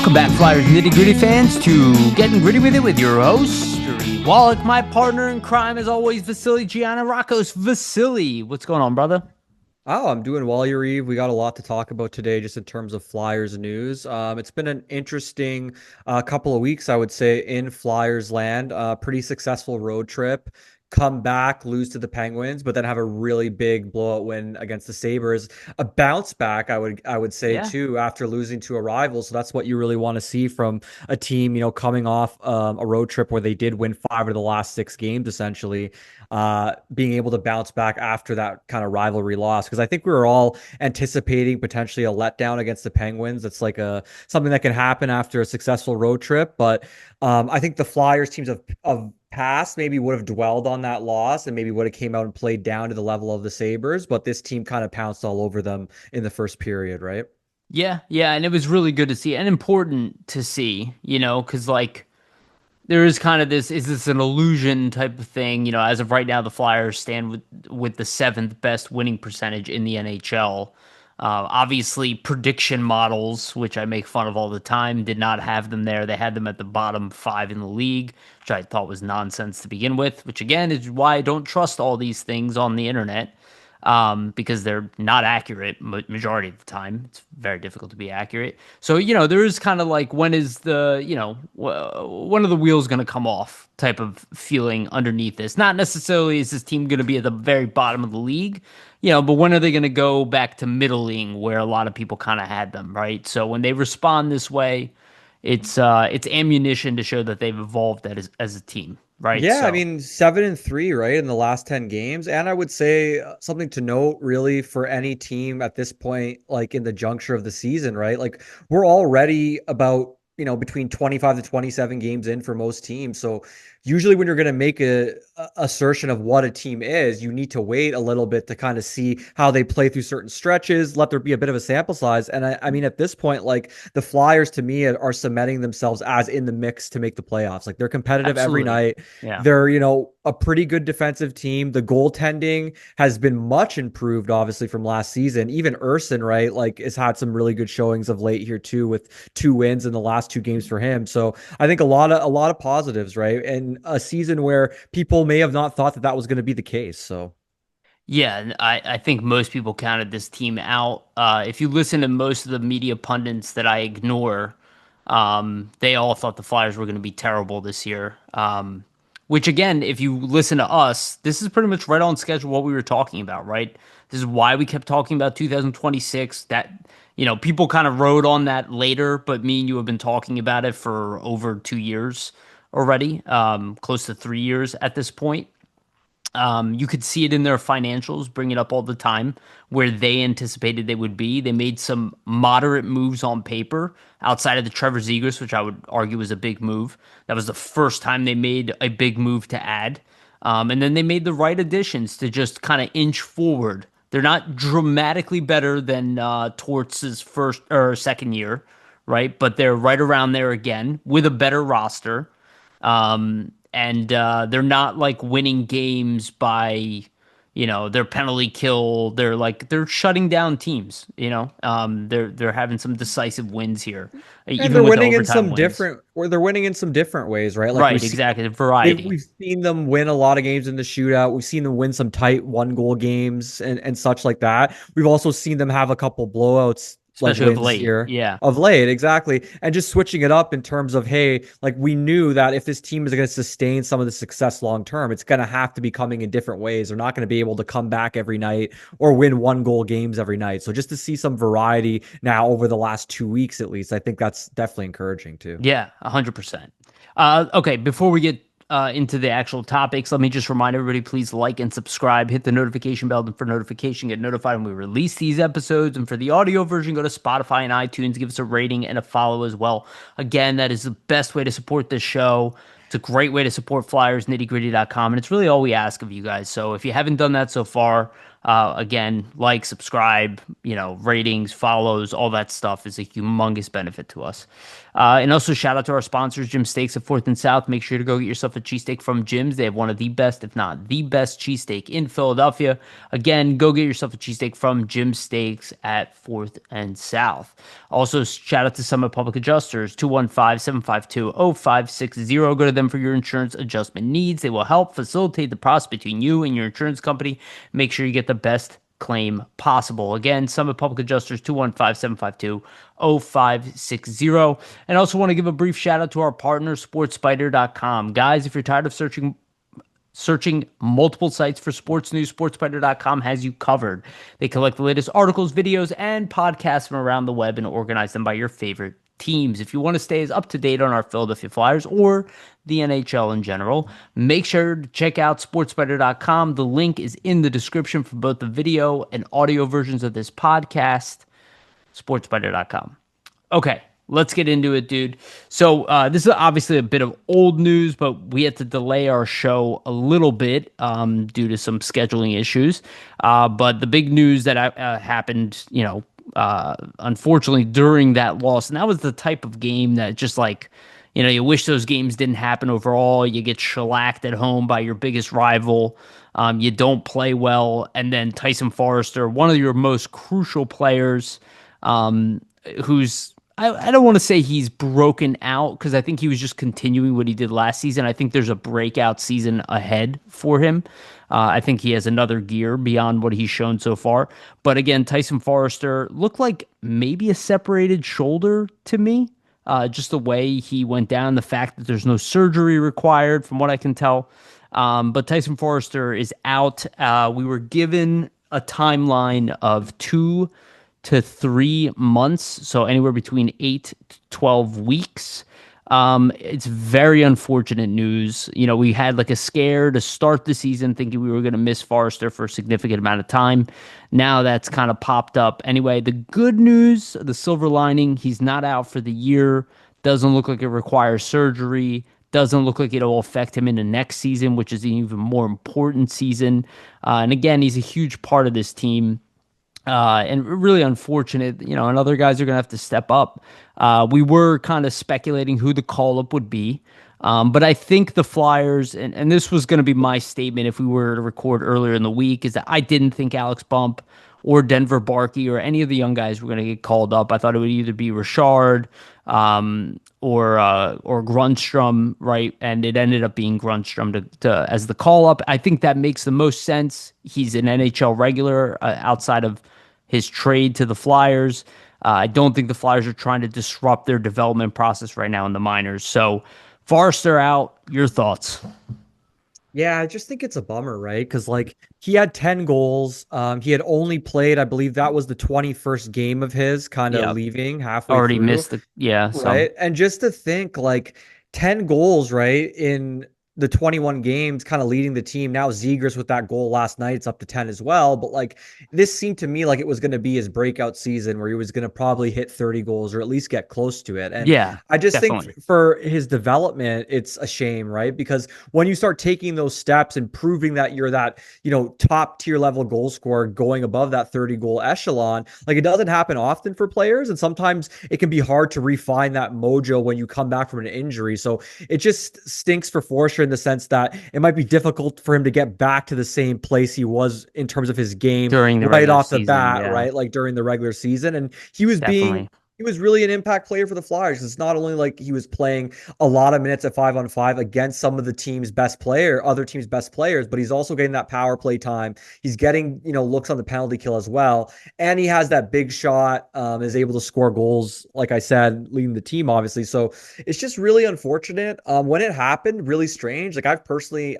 Welcome back, Flyers Nitty Gritty fans, to Getting Gritty with It with your host, Wolok, my partner in crime, as always, Vasili Gianarakos. Vasili, what's going on, brother? Oh, I'm doing well, Yariv. We got a lot to talk about today, just in terms of Flyers news. It's been an interesting couple of weeks, I would say, in Flyers land. Pretty successful road trip. Come back, lose to the Penguins, but then have a really big blowout win against the Sabres. A bounce back, I would say Yeah, too, after losing to a rival. So that's what you really want to see from a team, coming off a road trip where they did win 5 of the last 6 games, essentially being able to bounce back after that kind of rivalry loss. Because I think we were all anticipating potentially a letdown against the Penguins. It's like something that can happen after a successful road trip. But I think the Flyers teams of past maybe would have dwelled on that loss and maybe would have came out and played down to the level of the Sabres. But this team kind of pounced all over them in the first period, right? yeah, and it was really good to see and important to see, because there is kind of this, is this an illusion type of thing? As of right now, the Flyers stand with the seventh best winning percentage in the NHL. Obviously, prediction models, which I make fun of all the time, did not have them there. They had them at the bottom five in the league, which I thought was nonsense to begin with, which again is why I don't trust all these things on the internet, because they're not accurate majority of the time. It's very difficult to be accurate. So, there is kind of like, when is when are the wheels going to come off type of feeling underneath this? Not necessarily is this team going to be at the very bottom of the league, but when are they going to go back to middling where a lot of people kind of had them, right? So when they respond this way, it's ammunition to show that they've evolved as a team, right? Yeah, I So mean, 7-3, right, in the last 10 games. And I would say something to note, really, for any team at this point, like in the juncture of the season, right? Like, we're already about, between 25 to 27 games in for most teams. So usually when you're going to make a assertion of what a team is, you need to wait a little bit to kind of see how they play through certain stretches, let there be a bit of a sample size. And I mean, at this point, like, the Flyers to me are cementing themselves as in the mix to make the playoffs. Like, they're competitive every absolutely. night. Yeah. They're, a pretty good defensive team. The goaltending has been much improved, obviously, from last season. Even Urson, right, like, has had some really good showings of late here too, with 2 wins in the last 2 games for him. So I think a lot of positives, right? And a season where people may have not thought that that was going to be the case. So Yeah, and I think most people counted this team out. If you listen to most of the media pundits that I ignore, they all thought the Flyers were going to be terrible this year. Which again, if you listen to us, this is pretty much right on schedule what we were talking about, right? This is why we kept talking about 2026. That people kind of rode on that later, but me and you have been talking about it for over 2 years already, close to 3 years at this point. You could see it in their financials, bring it up all the time, where they anticipated they would be. They made some moderate moves on paper outside of the Trevor Zegras, which I would argue was a big move. That was the first time they made a big move to add. And then they made the right additions to just kind of inch forward. They're not dramatically better than Torts' first or second year, right? But they're right around there again with a better roster. And they're not like winning games by, their penalty kill. They're shutting down teams. They're having some decisive wins here, and even they're with the winning in overtime some wins. different or they're winning in some different ways, right? Like Right, exactly. The we've variety. we've seen them win a lot of games in the shootout. We've seen them win some tight 1 goal games and such like that. We've also seen them have a couple blowouts, like Especially of wins late. here Yeah. of late, exactly. And just switching it up in terms of, hey, like, we knew that if this team is going to sustain some of the success long term, it's going to have to be coming in different ways. They're not going to be able to come back every night or win 1 goal games every night. So just to see some variety now over the last 2 weeks, at least, I think that's definitely encouraging too. Yeah, 100%. Okay, before we get into the actual topics, let me just remind everybody, please like and subscribe, hit the notification bell for notification, get notified when we release these episodes. And for the audio version, go to Spotify and iTunes, give us a rating and a follow as well. Again, that is the best way to support this show. It's a great way to support Flyers, nittygritty.com, and it's really all we ask of you guys. So if you haven't done that so far, Again, like, subscribe, ratings, follows, all that stuff is a humongous benefit to us. And also shout out to our sponsors, Jim Steaks at 4th and South. Make sure to go get yourself a cheesesteak from Jim's. They have one of the best, if not the best, cheesesteak in Philadelphia. Again, go get yourself a cheesesteak from Jim Steaks at 4th and South. Also, shout out to Summit Public Adjusters, 215-752-0560. Go to them for your insurance adjustment needs. They will help facilitate the process between you and your insurance company. Make sure you get the best claim possible. Again, Summit Public Adjusters, 215-752-0560. And I also want to give a brief shout out to our partner, sportspider.com. Guys, if you're tired of searching multiple sites for sports news, sportspider.com has you covered. They collect the latest articles, videos, and podcasts from around the web and organize them by your favorite teams. If you want to stay as up to date on our Philadelphia Flyers or the NHL in general, make sure to check out sportspider.com. The link is in the description for both the video and audio versions of this podcast. Sportspider.com. Okay, let's get into it, dude. So this is obviously a bit of old news, but we had to delay our show a little bit due to some scheduling issues. But the big news that happened, unfortunately during that loss, and that was the type of game that just like, you wish those games didn't happen overall. You get shellacked at home by your biggest rival. You don't play well. And then Tyson Forrester, one of your most crucial players, who's I don't want to say he's broken out because I think he was just continuing what he did last season. I think there's a breakout season ahead for him. I think he has another gear beyond what he's shown so far. But again, Tyson Forrester looked like maybe a separated shoulder to me. Just the way he went down, the fact that there's no surgery required from what I can tell. But Tyson Forrester is out. We were given a timeline of 2 to 3 months, so anywhere between 8 to 12 weeks. It's very unfortunate news. We had like a scare to start the season thinking we were going to miss Forrester for a significant amount of time. Now that's kind of popped up. Anyway, the good news, the silver lining, he's not out for the year. Doesn't look like it requires surgery. Doesn't look like it'll affect him in the next season, which is an even more important season. And again, he's a huge part of this team. And really unfortunate, and other guys are going to have to step up. We were kind of speculating who the call-up would be. But I think the Flyers, and this was going to be my statement if we were to record earlier in the week, is that I didn't think Alex Bump or Denver Barkey or any of the young guys were going to get called up. I thought it would either be Richard or Grundstrom, right? And it ended up being Grundstrom to as the call-up. I think that makes the most sense. He's an NHL regular outside of his trade to the Flyers. I don't think the Flyers are trying to disrupt their development process right now in the minors. So Forrester out. Your thoughts? Yeah, I just think it's a bummer, right? Because like he had 10 goals. He had only played, I believe that was the 21st game of his, kind of Yeah, leaving halfway already through, missed some. right? And just to think like 10 goals, right, in the 21 games, kind of leading the team. Now Zegras with that goal last night, it's up to 10 as well. But like this seemed to me like it was going to be his breakout season where he was going to probably hit 30 goals or at least get close to it. And Yeah, I just definitely. think for his development, it's a shame, right? Because when you start taking those steps and proving that you're that, top tier level goal scorer going above that 30 goal echelon, like it doesn't happen often for players. And sometimes it can be hard to refine that mojo when you come back from an injury. So it just stinks for Forster in the sense that it might be difficult for him to get back to the same place he was in terms of his game During the right regular off the season, bat, yeah, right? Like during the regular season. And he was really an impact player for the Flyers. It's not only like he was playing a lot of minutes at 5-on-5 against some of the other team's best players, but he's also getting that power play time. He's getting, looks on the penalty kill as well. And he has that big shot, is able to score goals, like I said, leading the team, obviously. So it's just really unfortunate. When it happened, really strange. Like I've personally,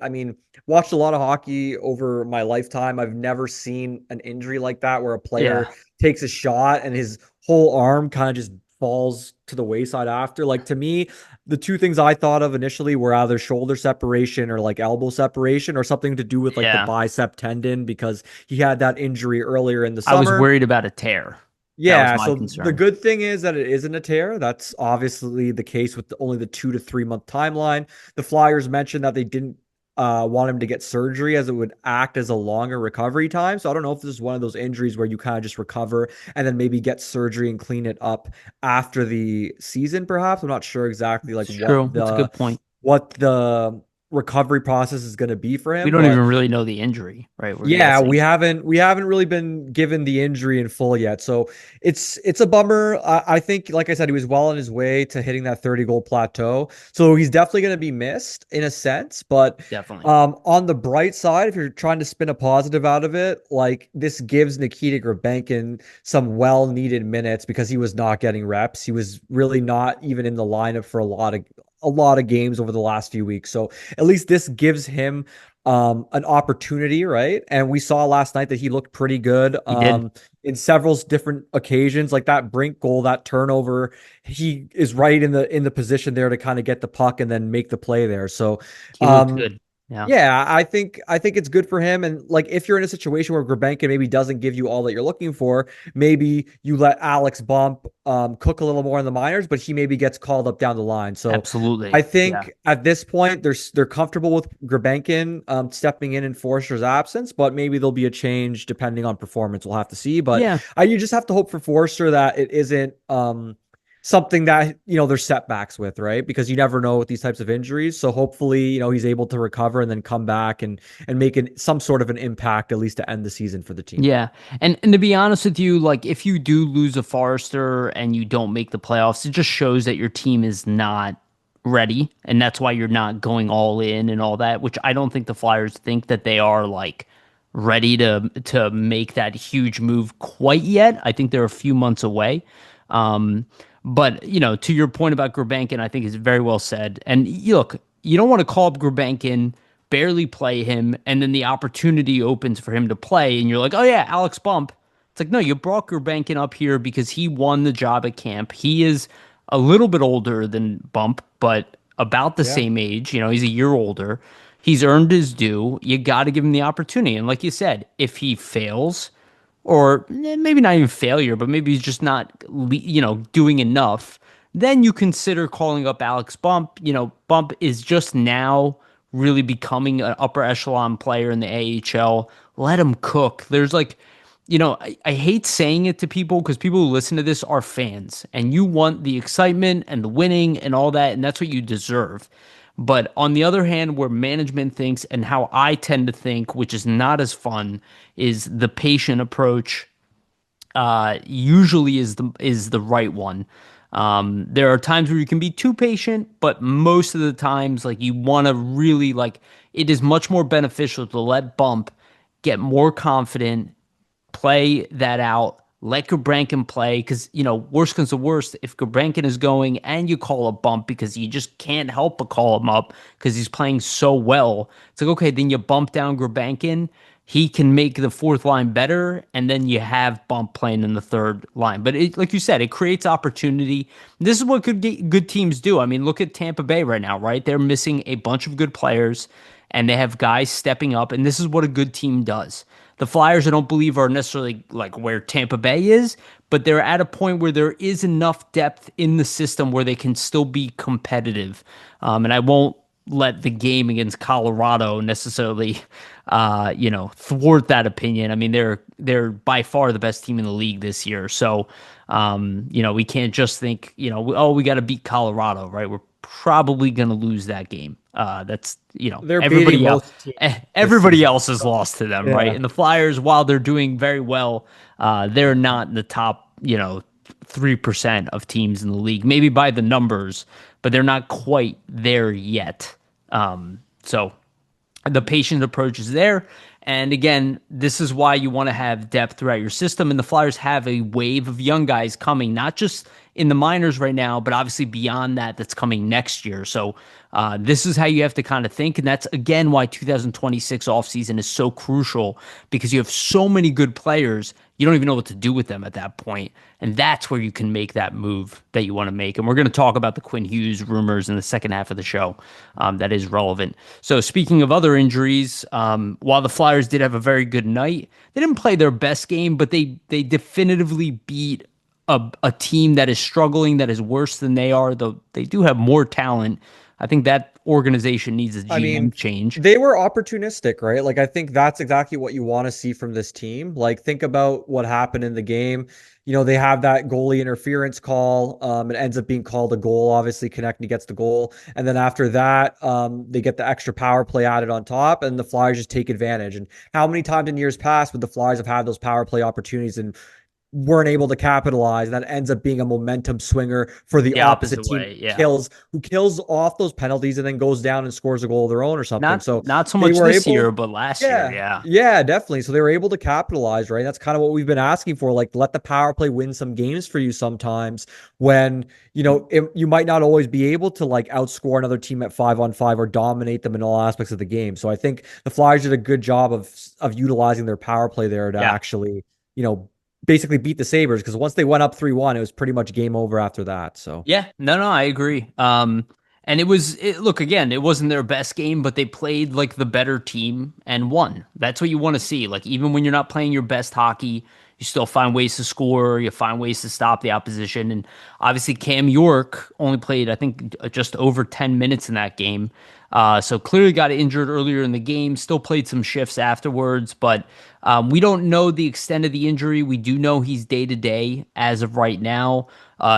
watched a lot of hockey over my lifetime. I've never seen an injury like that where a player yeah, takes a shot and his whole arm kind of just falls to the wayside after. Like to me, the two things I thought of initially were either shoulder separation or like elbow separation or something to do with like the yeah. bicep tendon because he had that injury earlier in the I was summer. worried about a tear. That was Yeah, my so the concern. good thing is that it isn't a tear. That's obviously the case with only the 2 to 3 month timeline. The Flyers mentioned that they didn't want him to get surgery as it would act as a longer recovery time. So I don't know if this is one of those injuries where you kind of just recover and then maybe get surgery and clean it up after the season, perhaps. I'm not sure exactly like It's true. That's a good point. what the recovery process is going to be for We him, don't even but really know the injury, right? We're yeah, guessing. we haven't really been given the injury in full yet. So it's a bummer. I think, like I said, he was well on his way to hitting that 30 goal plateau. So he's definitely going to be missed in a sense. But Definitely. on the bright side, if you're trying to spin a positive out of it, like this gives Nikita Grabenkin some well-needed minutes because he was not getting reps. He was really not even in the lineup for a lot of games over the last few weeks. So at least this gives him an opportunity, right? And we saw last night that he looked pretty good He did. in several different occasions, like that Brink goal, that turnover. He is right in the position there to kind of get the puck and then make the play there. So, He looked um, good. Yeah. yeah, I think it's good for him. And like if you're in a situation where Grabenka maybe doesn't give you all that you're looking for, maybe you let Alex Bump cook a little more in the minors, but he maybe gets called up down the line. So I Absolutely. Yeah. think at this point they're comfortable with Grabenkin stepping in Forster's absence, but maybe there'll be a change depending on performance. We'll have to see. But Yeah. you just have to hope for Forster that it isn't something that there's setbacks with, right? Because you never know with these types of injuries. So hopefully, he's able to recover and then come back and make some sort of an impact at least to end the season for the team. Yeah. And to be honest with you, like if you do lose a Forrester and you don't make the playoffs, it just shows that your team is not ready. And that's why you're not going all in and all that, which I don't think the Flyers think that they are like ready to make that huge move quite yet. I think they're a few months away. Um, but to your point about Gurbankin, I think is very well said. And look, you don't want to call up Gurbankin, barely play him, and then the opportunity opens for him to play, and you're like, oh yeah, Alex Bump. It's like, no, you brought Gurbankin up here because he won the job at camp. He is a little bit older than Bump, but about the Yeah. same age. He's a year older. He's earned his due. You got to give him the opportunity. And like you said, if he fails, or maybe not even failure, but maybe he's just not, doing enough, then you consider calling up Alex Bump. Bump is just now really becoming an upper echelon player in the AHL. Let him cook. There's like, I hate saying it to people because people who listen to this are fans and you want the excitement and the winning and all that, and that's what you deserve. But on the other hand, where management thinks and how I tend to think, which is not as fun, is the patient approach. Usually is the right one. There are times where you can be too patient, but most of the times, like you want to really like, it is much more beneficial to let Bump get more confident, play that out. Let Gabrankin play because, worst comes to worst, if Gabrankin is going and you call a Bump because you just can't help but call him up because he's playing so well, it's like, okay, then you bump down Gabrankin. He can make the fourth line better, and then you have Bump playing in the third line. But like you said, it creates opportunity. This is what good teams do. I mean, look at Tampa Bay right now, right? They're missing a bunch of good players, and they have guys stepping up, and this is what a good team does. The Flyers, I don't believe, are necessarily like where Tampa Bay is, but they're at a point where there is enough depth in the system where they can still be competitive. And I won't let the game against Colorado necessarily, thwart that opinion. I mean, they're by far the best team in the league this year. So, we can't just think, oh, we got to beat Colorado, right? We're probably going to lose that game. That's They're beating everybody else. most teams this Everybody season. else has lost to them, right? Yeah. And the Flyers, while they're doing very well, they're not in the top, 3% of teams in the league. Maybe by the numbers, but they're not quite there yet. So the patient approach is there. And again, this is why you want to have depth throughout your system. And the Flyers have a wave of young guys coming, not just in the minors right now, but obviously beyond that, that's coming next year. So this is how you have to kind of think. And that's, again, why 2026 offseason is so crucial because you have so many good players. You don't even know what to do with them at that point. And that's where you can make that move that you want to make. And we're going to talk about the Quinn Hughes rumors in the second half of the show. That is relevant. So speaking of other injuries, while the Flyers did have a very good night, they didn't play their best game, but they definitively beat a team that is struggling, that is worse than they are, though they do have more talent. I think that organization needs a I GM mean, change. they were opportunistic, right? Like, I think that's exactly what you want to see from this team. Like, think about what happened in the game. They have that goalie interference call. It ends up being called a goal. Obviously, Konechny gets the goal, and then after that, they get the extra power play added on top, and the Flyers just take advantage. And how many times in years past would the Flyers have had those power play opportunities and weren't able to capitalize? That ends up being a momentum swinger for the The opposite opposite team way, yeah. who kills off those penalties and then goes down and scores a goal of their own or something. Not So not so they much were this year, able, but last year, yeah, yeah. yeah, definitely. So they were able to capitalize, right? That's kind of what we've been asking for. Like, let the power play win some games for you sometimes when, you might not always be able to like outscore another team at 5-on-5 or dominate them in all aspects of the game. So I think the Flyers did a good job of utilizing their power play there to Yeah. actually, you know, basically beat the Sabres because once they went up 3-1, it was pretty much game over after that. So Yeah, no, I agree. And look, again, it wasn't their best game, but they played like the better team and won. That's what you want to see. Like, even when you're not playing your best hockey, you still find ways to score, you find ways to stop the opposition. And obviously, Cam York only played, I think, just over 10 minutes in that game. So clearly got injured earlier in the game, still played some shifts afterwards, but we don't know the extent of the injury. We do know he's day to day as of right now.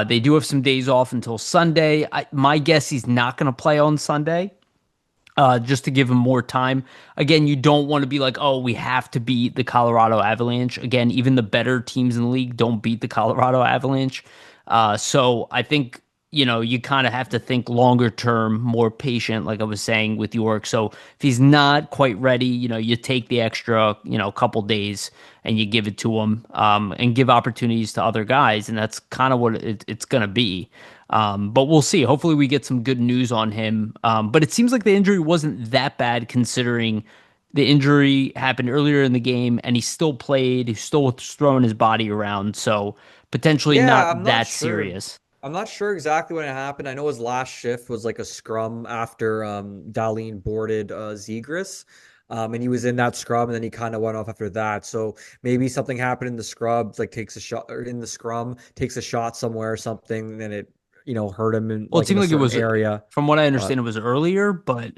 They do have some days off until Sunday. My guess he's not going to play on Sunday, just to give him more time. Again, you don't want to be like, oh, we have to beat the Colorado Avalanche. Again, even the better teams in the league don't beat the Colorado Avalanche. So I think, you kind of have to think longer term, more patient, like I was saying with York. So if he's not quite ready, you take the extra, couple days and you give it to him, and give opportunities to other guys. And that's kind of what it's going to be. But we'll see. Hopefully, we get some good news on him. But it seems like the injury wasn't that bad considering the injury happened earlier in the game and he still played. He still was throwing his body around. So potentially yeah, not that serious. I'm not sure exactly when it happened. I know his last shift was like a scrum after Darlene boarded Zegras. And he was in that scrum and then he kind of went off after that. So maybe something happened in the scrub, like takes a shot or in the scrum, takes a shot somewhere or something, and it, hurt him in Well, it like in seemed a like it certain was, area. from what I But understand, it was earlier, but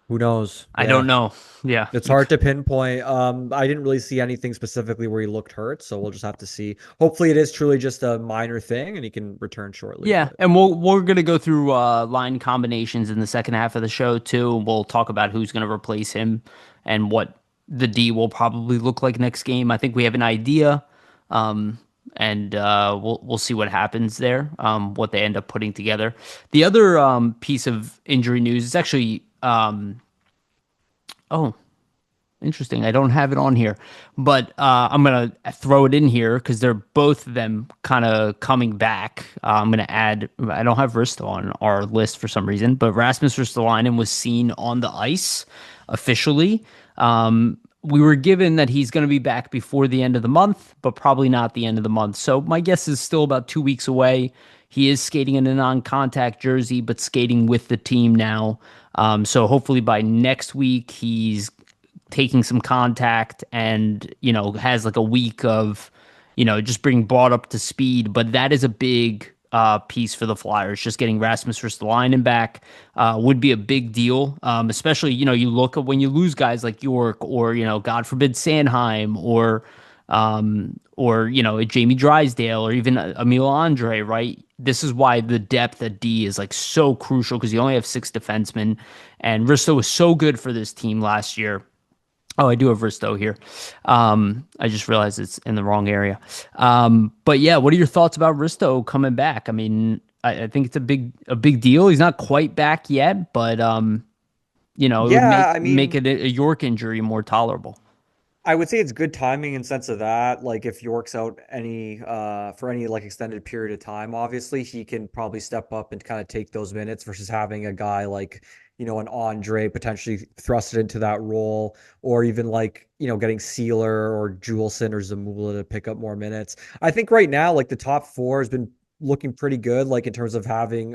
who knows? I don't Yeah. know. Yeah. It's hard to pinpoint. I didn't really see anything specifically where he looked hurt, so we'll just have to see. Hopefully, it is truly just a minor thing and he can return shortly. Yeah, But and we're gonna go through line combinations in the second half of the show too. We'll talk about who's gonna replace him and what the D will probably look like next game. I think we have an idea, um, and we'll see what happens there. What they end up putting together. The other piece of injury news is actually oh, interesting. I don't have it on here, but I'm gonna throw it in here because they're both of them kind of coming back. I'm gonna add. I don't have Risto on our list for some reason, but Rasmus Ristolainen was seen on the ice officially. We were given that he's going to be back before the end of the month, but probably not the end of the month. So my guess is still about 2 weeks away. He is skating in a non-contact jersey, but skating with the team now. So hopefully by next week he's taking some contact and has like a week of just being brought up to speed. But that is a big piece for the Flyers. Just getting Rasmus Ristolainen back would be a big deal, especially you look at when you lose guys like York or God forbid Sanheim or a Jamie Drysdale or even Emil Andre, right? This is why the depth at D is like so crucial because you only have 6 defensemen, and Risto was so good for this team last year. Oh, I do have Risto here. I just realized it's in the wrong area. But yeah, what are your thoughts about Risto coming back? I mean, I think it's a big deal. He's not quite back yet, but it would yeah, I make mean, it a York injury more tolerable. I would say it's good timing in sense of that. Like if York's out any for any like extended period of time, obviously he can probably step up and kind of take those minutes versus having a guy like, an Andre potentially thrusted into that role, or even like, getting Sealer or Juleson or Zamula to pick up more minutes. I think right now, like the top four has been looking pretty good, like in terms of having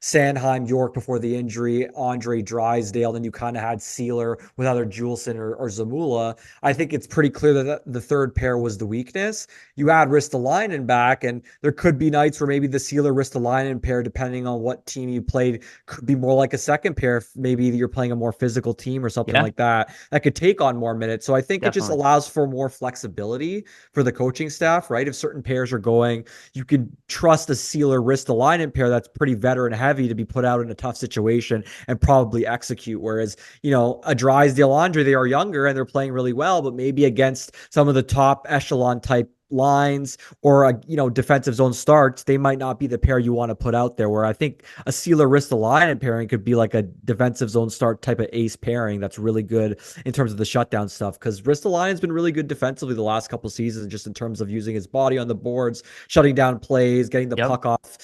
Sanheim, York before the injury, Andre Drysdale, then you kind of had Sealer with either Juleson or Zamula. I think it's pretty clear that the third pair was the weakness. You add Ristolainen back, and there could be nights where maybe the Sealer Ristolainen pair, depending on what team you played, could be more like a second pair. If maybe you're playing a more physical team or something Yeah, like that, that could take on more minutes. So I think it just definitely. allows for more flexibility for the coaching staff, right? If certain pairs are going, you can trust a Sealer Ristolainen pair that's pretty veteran heavy to be put out in a tough situation and probably execute. Whereas, a Drysdale Andre, they are younger and they're playing really well, but maybe against some of the top echelon type lines or defensive zone starts, they might not be the pair you want to put out there. Where I think a Sealer Ristolainen pairing could be like a defensive zone start type of ace pairing that's really good in terms of the shutdown stuff. Because Ristolainen's been really good defensively the last couple seasons, just in terms of using his body on the boards, shutting down plays, getting the Yep. puck off,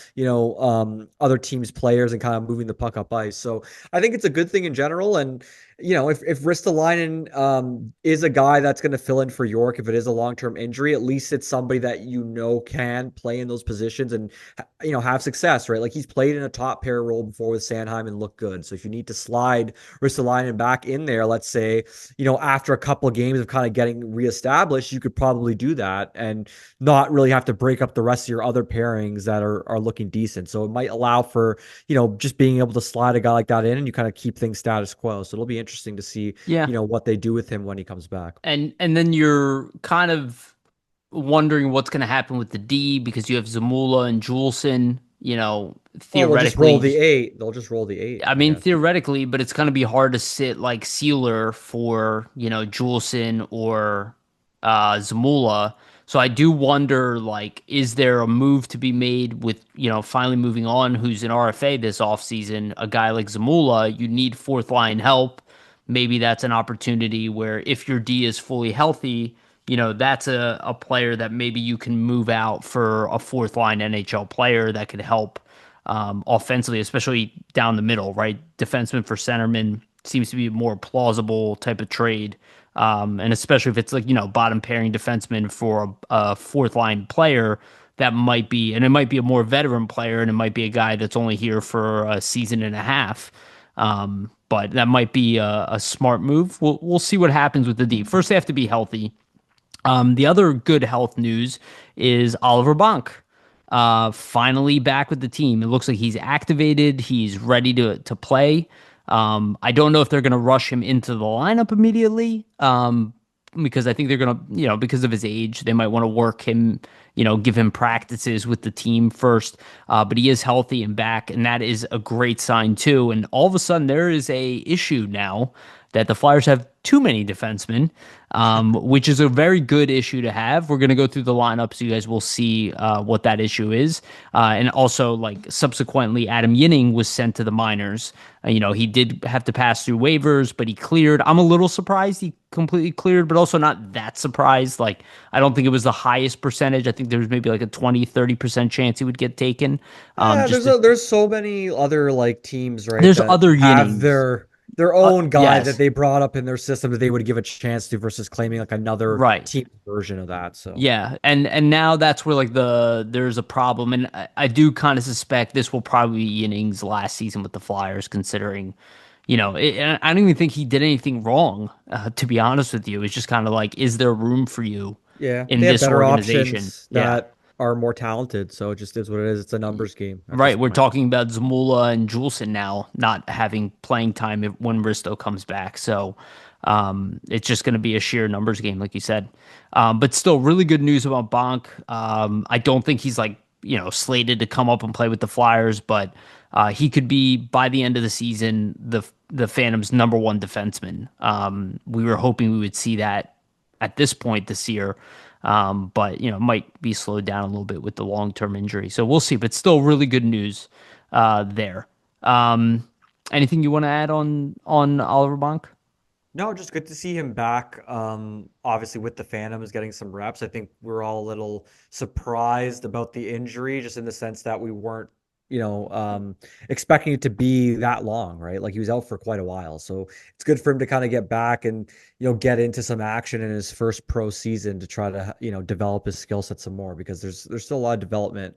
other teams' players, and kind of moving the puck up ice. So I think it's a good thing in general. And if Ristolainen is a guy that's going to fill in for York, if it is a long-term injury, at least it's somebody that can play in those positions and have success, right? Like he's played in a top pair role before with Sanheim and looked good. So if you need to slide Ristolainen back in there, let's say, after a couple of games of kind of getting reestablished, you could probably do that and not really have to break up the rest of your other pairings that are looking decent. So it might allow for, just being able to slide a guy like that in and you kind of keep things status quo. So it'll be interesting to see, Yeah. what they do with him when he comes back. And then you're kind of wondering what's going to happen with the D because you have Zamula and Juleson, Well, we'll just roll theoretically. the eight. They'll just roll the eight, I I mean, guess. theoretically, but it's going to be hard to sit like Sealer for, Juleson or Zamula. So I do wonder, like, is there a move to be made with, finally moving on, who's an RFA this offseason, a guy like Zamula, you need fourth line help. Maybe that's an opportunity where if your D is fully healthy, that's a player that maybe you can move out for a fourth line NHL player that could help offensively, especially down the middle, right? Defenseman for centerman seems to be a more plausible type of trade. And especially if it's like, bottom pairing defenseman for a fourth line player, that might be, and it might be a more veteran player, and it might be a guy that's only here for a season and a half. But that might be a smart move. We'll see what happens with the D. First, they have to be healthy. The other good health news is Oliver Bonk, finally back with the team. It looks like he's activated. He's ready to play. I don't know if they're going to rush him into the lineup immediately. Because I think they're going to, because of his age, they might want to work him, give him practices with the team first. But he is healthy and back, and that is a great sign too. And all of a sudden, there is a issue now that the Flyers have too many defensemen, which is a very good issue to have. We're going to go through the lineup so you guys will see what that issue is. And also, like, subsequently, Adam Yinning was sent to the minors. He did have to pass through waivers, but he cleared. I'm a little surprised he completely cleared, but also not that surprised. Like, I don't think it was the highest percentage. I think there was maybe like a 20-30% chance he would get taken. Yeah, Just there's so many other like teams, right, there's that other have Yinnings. their own guy that Yes, they brought up in their system that they would give a chance to versus claiming like another right. team version of that. So Yeah, and now that's where like there's a problem, and I do kind of suspect this will probably be Yanning's last season with the Flyers, considering, I don't even think he did anything wrong. To be honest with you, it's just kind of like, is there room for you yeah, in they have this better organization? options Yeah. that are more talented. So it just is what it is. It's a numbers game at this Right, we're point. talking about Zamula and Juleson now not having playing time when Risto comes back. So it's just going to be a sheer numbers game, like you said. But still, really good news about Bonk. I don't think he's like, slated to come up and play with the Flyers, but he could be by the end of the season the Phantom's number one defenseman. We were hoping we would see that at this point this year. But might be slowed down a little bit with the long-term injury. So we'll see, but still really good news there. Anything you want to add on Oliver Bonk? No, just good to see him back. Obviously with the Phantoms getting some reps. I think we're all a little surprised about the injury, just in the sense that we weren't, expecting it to be that long, right? Like he was out for quite a while. So it's good for him to kind of get back and, get into some action in his first pro season to try to, develop his skill set some more because there's still a lot of development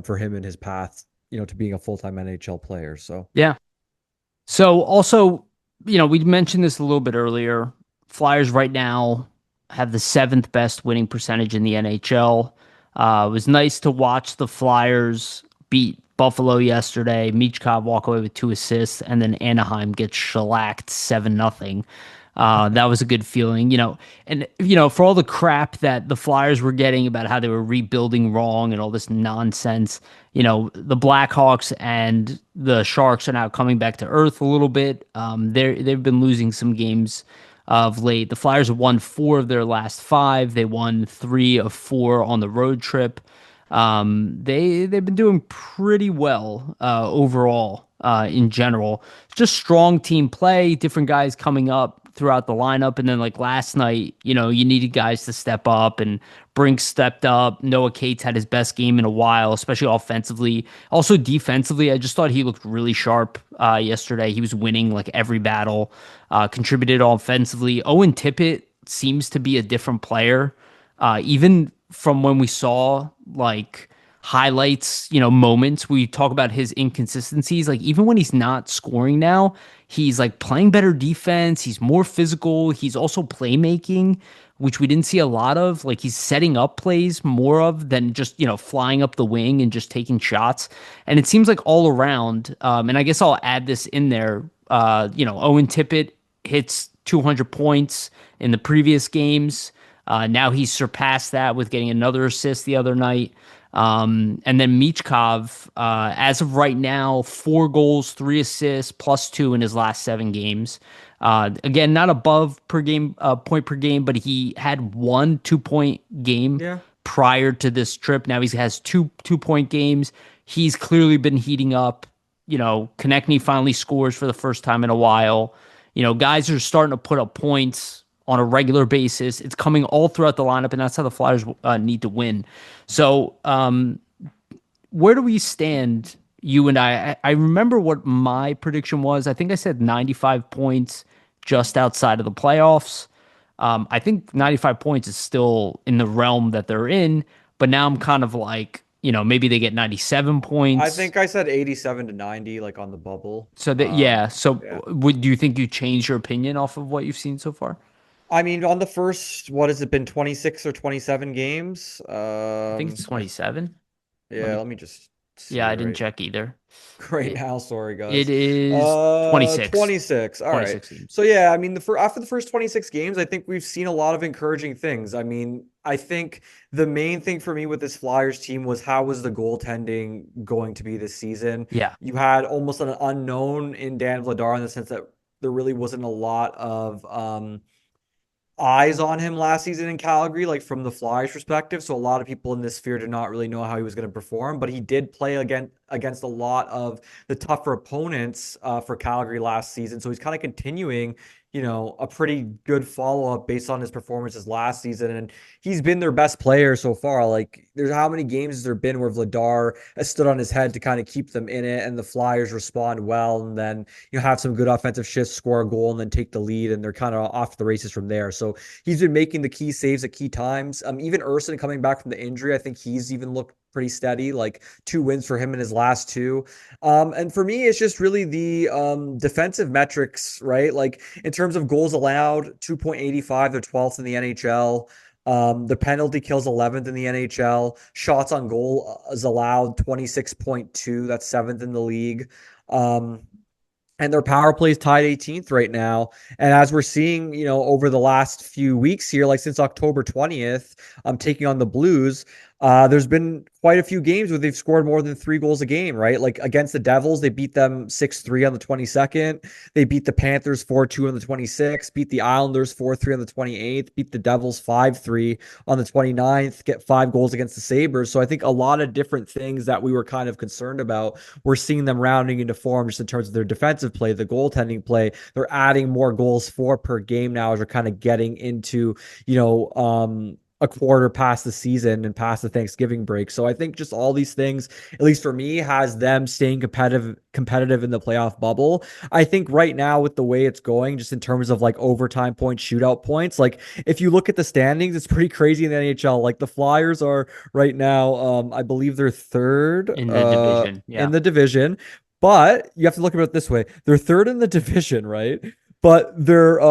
for him in his path, to being a full-time NHL player. So Yeah. So also, we mentioned this a little bit earlier. Flyers right now have the seventh best winning percentage in the NHL. It was nice to watch the Flyers beat Buffalo yesterday. Michkov walk away with 2 assists, and then Anaheim gets shellacked 7-0. That was a good feeling, and for all the crap that the Flyers were getting about how they were rebuilding wrong and all this nonsense, the Blackhawks and the Sharks are now coming back to earth a little bit. They've been losing some games of late. The Flyers have won 4 of their last 5. They won 3 of 4 on the road trip. They've been doing pretty well overall in general. Just strong team play, different guys coming up throughout the lineup, and then like last night, you needed guys to step up, and Brink stepped up. Noah Cates had his best game in a while, especially offensively. Also defensively, I just thought he looked really sharp yesterday. He was winning like every battle, contributed offensively. Owen Tippett seems to be a different player, even from when we saw like highlights, moments. We talk about his inconsistencies. Like even when he's not scoring now, he's like playing better defense. He's more physical. He's also playmaking, which we didn't see a lot of. Like he's setting up plays more of than just, flying up the wing and just taking shots. And it seems like all around, and I guess I'll add this in there, Owen Tippett hits 200 points in the previous games. Now he's surpassed that with getting another assist the other night. And then Michkov, as of right now, 4 goals, 3 assists, +2 in his last 7 games. Again, not above per game, point per game, but he had 1 2-point game yeah. prior to this trip. Now he has 2 2-point games. He's clearly been heating up. Konechny finally scores for the first time in a while. Guys are starting to put up points on a regular basis. It's coming all throughout the lineup, and that's how the Flyers need to win. So, where do we stand, you and I? I remember what my prediction was. I think I said 95 points just outside of the playoffs. I think 95 points is still in the realm that they're in, but now I'm kind of like, maybe they get 97 I points. think I said 87 to 90, like on the bubble. So that, yeah. So Yeah. do you think you changed your opinion off of what you've seen so far? I mean, on the first, what has it been, 26 or 27 games? I think it's 27. Let Yeah, me, let me just see yeah, I didn't right check either. right It, now. Sorry, it guys. is 26. 26. All right. 26 games. So yeah, I mean, after the first 26 games, I think we've seen a lot of encouraging things. I mean, I think the main thing for me with this Flyers team was how was the goaltending going to be this season? Yeah. You had almost an unknown in Dan Vladar in the sense that there really wasn't a lot of eyes on him last season in Calgary, like from the Flyers perspective. So a lot of people in this sphere did not really know how he was going to perform, but he did play against a lot of the tougher opponents for Calgary last season. So he's kind of continuing, a pretty good follow up based on his performances last season. And he's been their best player so far. Like, there's how many games has there been where Vladar has stood on his head to kind of keep them in it, and the Flyers respond well, and then have some good offensive shifts, score a goal, and then take the lead, and they're kind of off the races from there. So he's been making the key saves at key times. Even Urson coming back from the injury, I think he's even looked pretty steady, like 2 wins for him in his last 2. And for me, it's just really the defensive metrics, right? Like in terms of goals allowed, 2.85, they're 12th in the NHL. The penalty kills 11th in the NHL. Shots on goal is allowed 26.2. That's 7th in the league. And their power play is tied 18th right now. And as we're seeing, over the last few weeks here, like since October 20th, I'm taking on the Blues. There's been quite a few games where they've scored more than 3 goals a game, right? Like against the Devils, they beat them 6-3 on the 22nd. They beat the Panthers 4-2 on the 26th, beat the Islanders 4-3 on the 28th, beat the Devils 5-3 on the 29th, get 5 goals against the Sabres. So I think a lot of different things that we were kind of concerned about, we're seeing them rounding into form just in terms of their defensive play, the goaltending play. They're adding more goals for per game now as we're kind of getting into, a quarter past the season and past the Thanksgiving break. So I think just all these things, at least for me, has them staying competitive in the playoff bubble. I think right now with the way it's going, just in terms of like overtime points, shootout points, like if you look at the standings, it's pretty crazy in the NHL. Like the Flyers are right now, I believe they're third in the division. in Yeah. the division. But you have to look at it this way. They're third in the division, right? But they're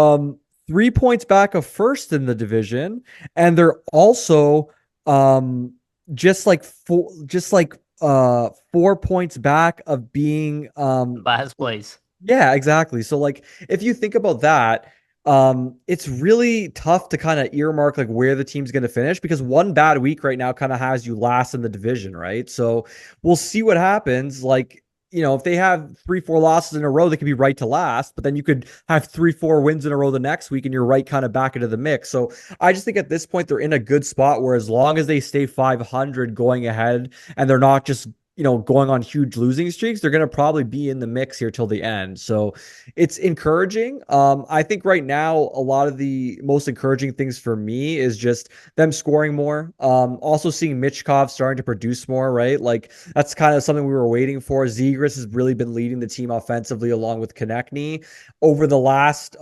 3 points back of first in the division, and they're also um just like 4 points back of being Last place. yeah, exactly. So like if you think about that, it's really tough to kind of earmark like where the team's going to finish because one bad week right now kind of has you last in the division, right? So we'll see what happens. Like, if they have 3, 4 losses in a row, they could be right to last, but then you could have 3, 4 wins in a row the next week and you're right kind of back into the mix. So I just think at this point they're in a good spot where as long as they stay 500 going ahead and they're not just going on huge losing streaks, they're going to probably be in the mix here till the end. So it's encouraging. I think right now, a lot of the most encouraging things for me is just them scoring more. Also seeing Michkov starting to produce more, right? Like that's kind of something we were waiting for. Zegras has really been leading the team offensively along with Konechny over the last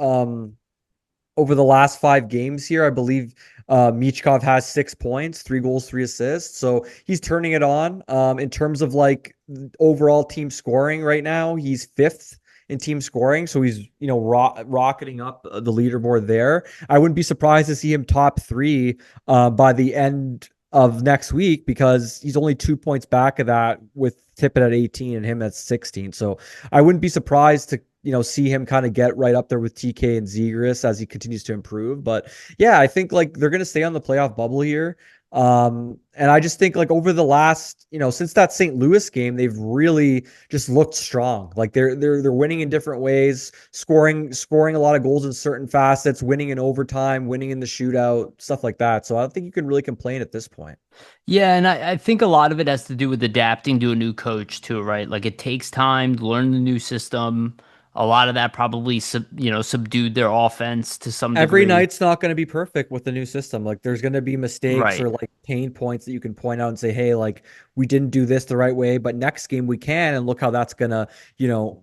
over the last 5 games here. I believe Michkov has 6 points, 3 goals, 3 assists. So he's turning it on. In terms of like overall team scoring right now, he's fifth in team scoring. So he's, rocketing up the leaderboard there. I wouldn't be surprised to see him top three by the end of next week because he's only 2 points back of that with Tippett at 18 and him at 16. So I wouldn't be surprised to see him kind of get right up there with TK and Zegras as he continues to improve. But yeah, I think like they're going to stay on the playoff bubble here. And I just think like over the last, since that St. Louis game, they've really just looked strong. Like they're winning in different ways, scoring a lot of goals in certain facets, winning in overtime, winning in the shootout, stuff like that. So I don't think you can really complain at this point. Yeah, and I think a lot of it has to do with adapting to a new coach too, right? Like it takes time to learn the new system. A lot of that probably subdued their offense to some Every degree. night's not going to be perfect with the new system. Like there's going to be mistakes Right. or like pain points that you can point out and say, "Hey, like we didn't do this the right way, but next game we can." And look how that's going to, you know,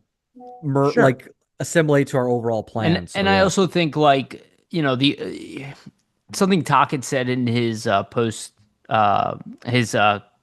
Sure. like assimilate to our overall And plan. So and I yeah. also think like, the something Tocchet said in his post his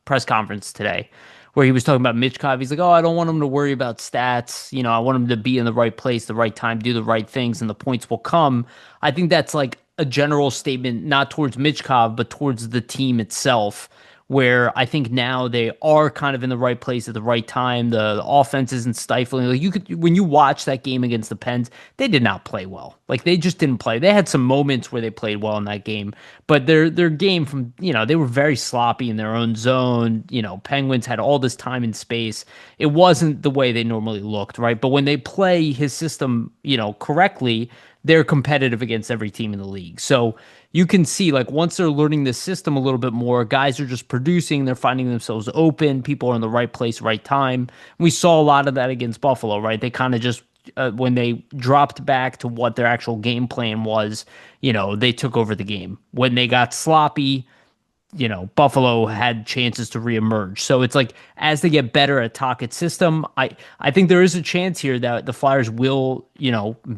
press conference today, where he was talking about Mitchkov. He's like, "Oh, I don't want him to worry about stats. I want him to be in the right place, the right time, do the right things, and the points will come." I think that's like a general statement, not towards Mitchkov, but towards the team itself. Where I think now they are kind of in the right place at the right time. The offense isn't stifling. Like you could, when you watch that game against the Pens, they did not play well. Like they just didn't play. They had some moments where they played well in that game, but their game from they were very sloppy in their own zone. Penguins had all this time and space. It wasn't the way they normally looked, right? But when they play his system, correctly, they're competitive against every team in the league. So you can see like once they're learning the system a little bit more, guys are just producing, they're finding themselves open, people are in the right place, right time. We saw a lot of that against Buffalo, right? They kind of just when they dropped back to what their actual game plan was, they took over the game. When they got sloppy, Buffalo had chances to reemerge. So it's like as they get better at Tockett's system, I think there is a chance here that the Flyers will,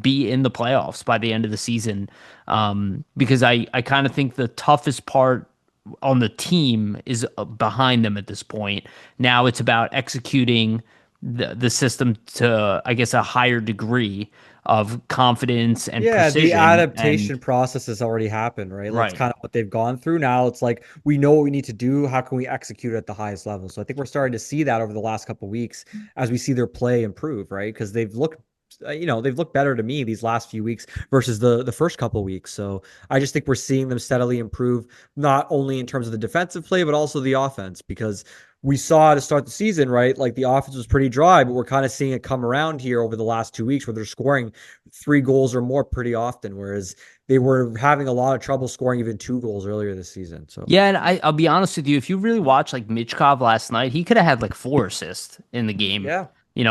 be in the playoffs by the end of the season. Because I kind of think the toughest part on the team is behind them at this point. Now it's about executing the system to, I guess, a higher degree of confidence and Yeah, the precision. And adaptation process has already happened, right? Like, it's right. kind of what they've gone through. Now it's like we know what we need to do. How can we execute at the highest level? So I think we're starting to see that over the last couple of weeks as we see their play improve, right? Because they've looked better to me these last few weeks versus the first couple of weeks. So I just think we're seeing them steadily improve, not only in terms of the defensive play, but also the offense. Because we saw to start the season, right? Like the offense was pretty dry, but we're kind of seeing it come around here over the last 2 weeks where they're scoring 3 goals or more pretty often, whereas they were having a lot of trouble scoring even 2 goals earlier this season. So Yeah, and I'll be honest with you, if you really watch like Michkov last night, he could have had like 4 assists in the game, yeah,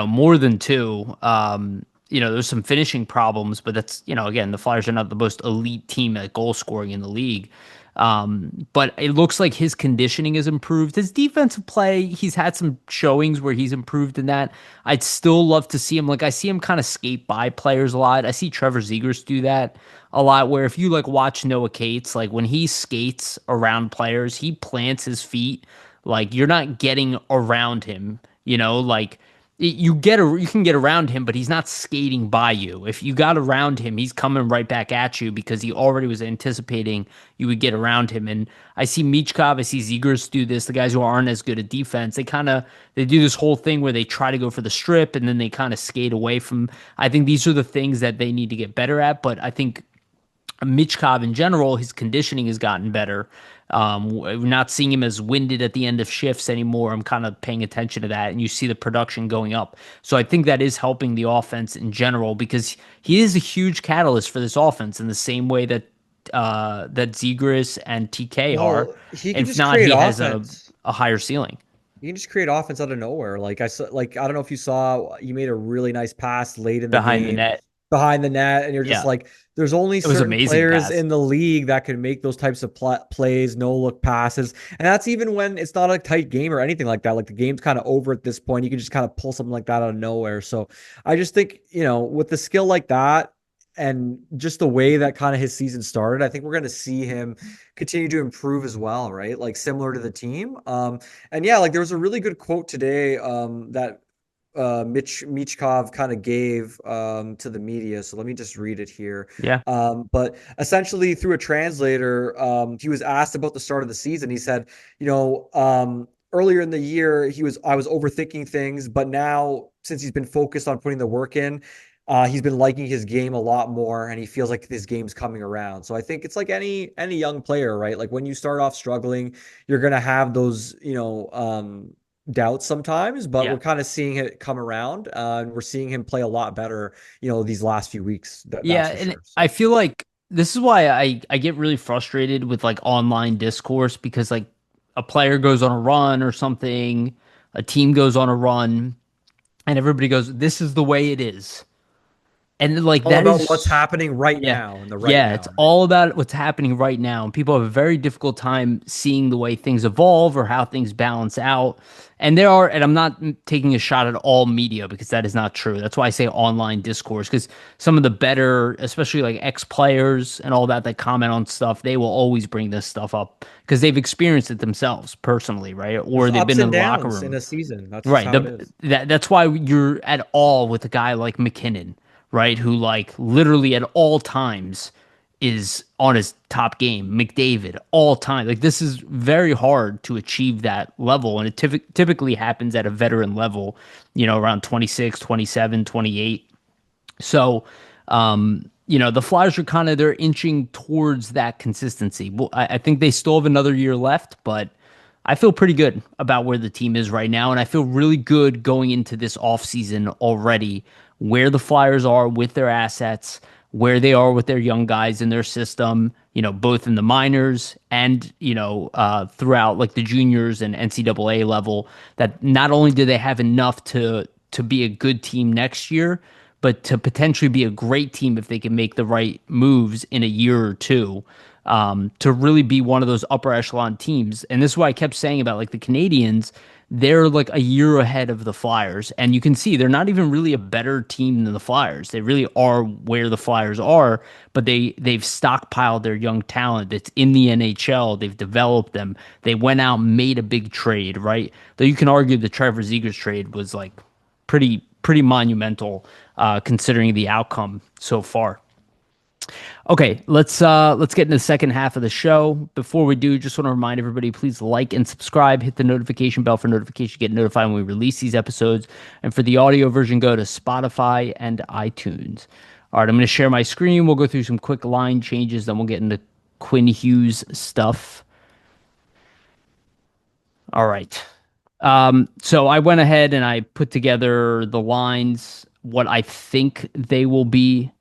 more than two. there's some finishing problems, but that's, again, the Flyers are not the most elite team at goal scoring in the league. But it looks like his conditioning has improved. His defensive play, he's had some showings where he's improved in that. I'd still love to see him. Like, I see him kind of skate by players a lot. I see Trevor Zegras do that a lot, where if you like watch Noah Cates, like when he skates around players, he plants his feet. Like, you're not getting around him, like you can get around him, but he's not skating by you. If you got around him, he's coming right back at you because he already was anticipating you would get around him. And I see Michkov, I see Zegers do this. The guys who aren't as good at defense, they do this whole thing where they try to go for the strip and then they kind of skate away from. I think these are the things that they need to get better at. But I think Michkov in general, his conditioning has gotten better. We're not seeing him as winded at the end of shifts anymore. I'm kind of paying attention to that, and you see the production going up. So I think that is helping the offense in general because he is a huge catalyst for this offense in the same way that Zegras and TK are. Well, he can If just not, create he has offense. a higher ceiling You can just create offense out of nowhere. Like I saw, like I don't know if you saw, you made a really nice pass late in the behind the game net. behind the net, and you're just Yeah, like, there's only it was certain amazing players pass. in the league that can make those types of plays, no look passes, and that's even when it's not a tight game or anything like that. Like the game's kind of over at this point, you can just kind of pull something like that out of nowhere. So I just think, with the skill like that. And just the way that kind of his season started, I think we're going to see him continue to improve as well, right? Like similar to the team. And yeah, like there was a really good quote today that Mitch Michkov kind of gave to the media. So let me just read it here. Yeah, But essentially, through a translator, he was asked about the start of the season. He said, earlier in the year, I was overthinking things, but now since he's been focused on putting the work in. He's been liking his game a lot more, and he feels like his game's coming around. So I think it's like any young player, right? Like when you start off struggling, you're gonna have those, doubts sometimes, but yeah. we're kind of seeing it come around, and we're seeing him play a lot better, these last few weeks. Yeah, That's for and sure. I So feel like this is why I get really frustrated with like online discourse because like a player goes on a run or something, a team goes on a run, and everybody goes, "This is the way it is." And like all that about what's is, happening right yeah, now and the right yeah, it's now, right? all about what's happening right now. And people have a very difficult time seeing the way things evolve or how things balance out. And I'm not taking a shot at all media because that is not true. That's why I say online discourse because some of the better, especially like ex players and all that comment on stuff, they will always bring this stuff up because they've experienced it themselves personally, right? There's Or they've ups been in and the locker downs in room. a season. That's just Right. how it is. That's why you're at all with a guy like McKinnon, right? Who like literally at all times is on his top game. McDavid, all time. Like this is very hard to achieve that level. And it typically happens at a veteran level, around 26, 27, 28. So, the Flyers are they're inching towards that consistency. Well, I think they still have another year left, but I feel pretty good about where the team is right now. And I feel really good going into this offseason already, where the Flyers are with their assets, where they are with their young guys in their system, both in the minors and, throughout like the juniors and NCAA level, that not only do they have enough to be a good team next year, but to potentially be a great team if they can make the right moves in a year or two, to really be one of those upper echelon teams. And this is why I kept saying about like the Canadians, they're like a year ahead of the Flyers. And you can see they're not even really a better team than the Flyers. They really are where the Flyers are, but they've stockpiled their young talent that's in the NHL. They've developed them. They went out and made a big trade, right? Though you can argue the Trevor Zegers trade was like pretty monumental considering the outcome so far. Okay, let's get into the second half of the show. Before we do, just want to remind everybody, please like and subscribe, hit the notification bell for notification, get notified when we release these episodes. And for the audio version, go to Spotify and iTunes. All right, I'm going to share my screen. We'll go through some quick line changes, then we'll get into Quinn Hughes stuff. All right. So I went ahead and I put together the lines, what I think they will be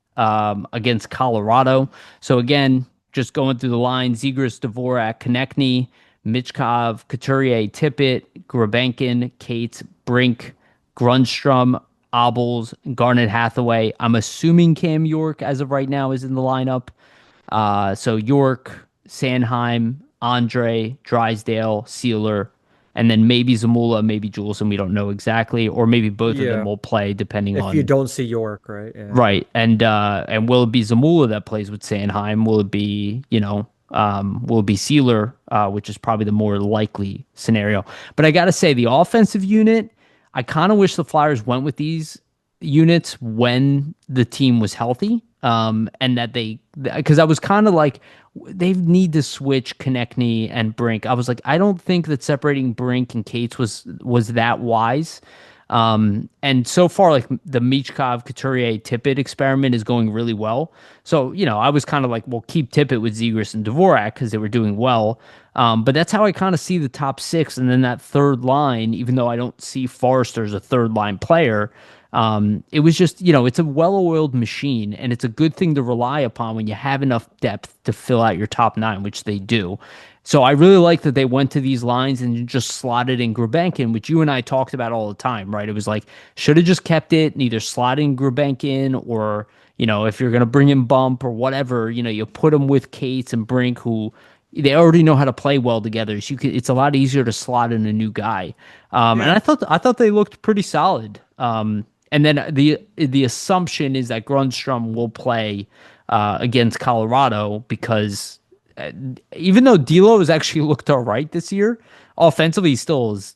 against Colorado. So again, just going through the lines: Zegras, Dvorak, Konechny, Michkov, Couturier, Tippett, Grabenkin, Cates, Brink, Grunstrom, Obels, Garnet Hathaway. I'm assuming Cam York, as of right now, is in the lineup. So York, Sanheim, Andre, Drysdale, Sealer, and then maybe Zamula, maybe Juleson. We don't know exactly, or maybe both of them Yeah. will play depending If you on don't see York, right? Yeah. right. And will it be Zamula that plays with Sanheim? Will it be will it be Sealer, which is probably the more likely scenario. But I gotta say, the offensive unit, I kind of wish the Flyers went with these units when the team was healthy. And that because I was kind of like, they need to switch Konechny and Brink. I was like, I don't think that separating Brink and Cates was that wise. And so far, like the Michkov Couturier Tippett experiment is going really well. So, I was kind of like, well, keep Tippett with Zegras and Dvorak because they were doing well. But that's how I kind of see the top six. And then that third line, even though I don't see Forrester as a third line player, it was just, it's a well-oiled machine, and it's a good thing to rely upon when you have enough depth to fill out your top nine, which they do. So I really like that they went to these lines and just slotted in Gulbenkian, which you and I talked about all the time, right? It was like, should have just kept it, and either slot in Gulbenkian or, if you're going to bring in Bump or whatever, you put them with Cates and Brink, who they already know how to play well together. So it's a lot easier to slot in a new guy. And Yeah. I thought they looked pretty solid. And then the assumption is that Grunstrom will play against Colorado because uh, even though D'Lo has actually looked all right this year, offensively he still is,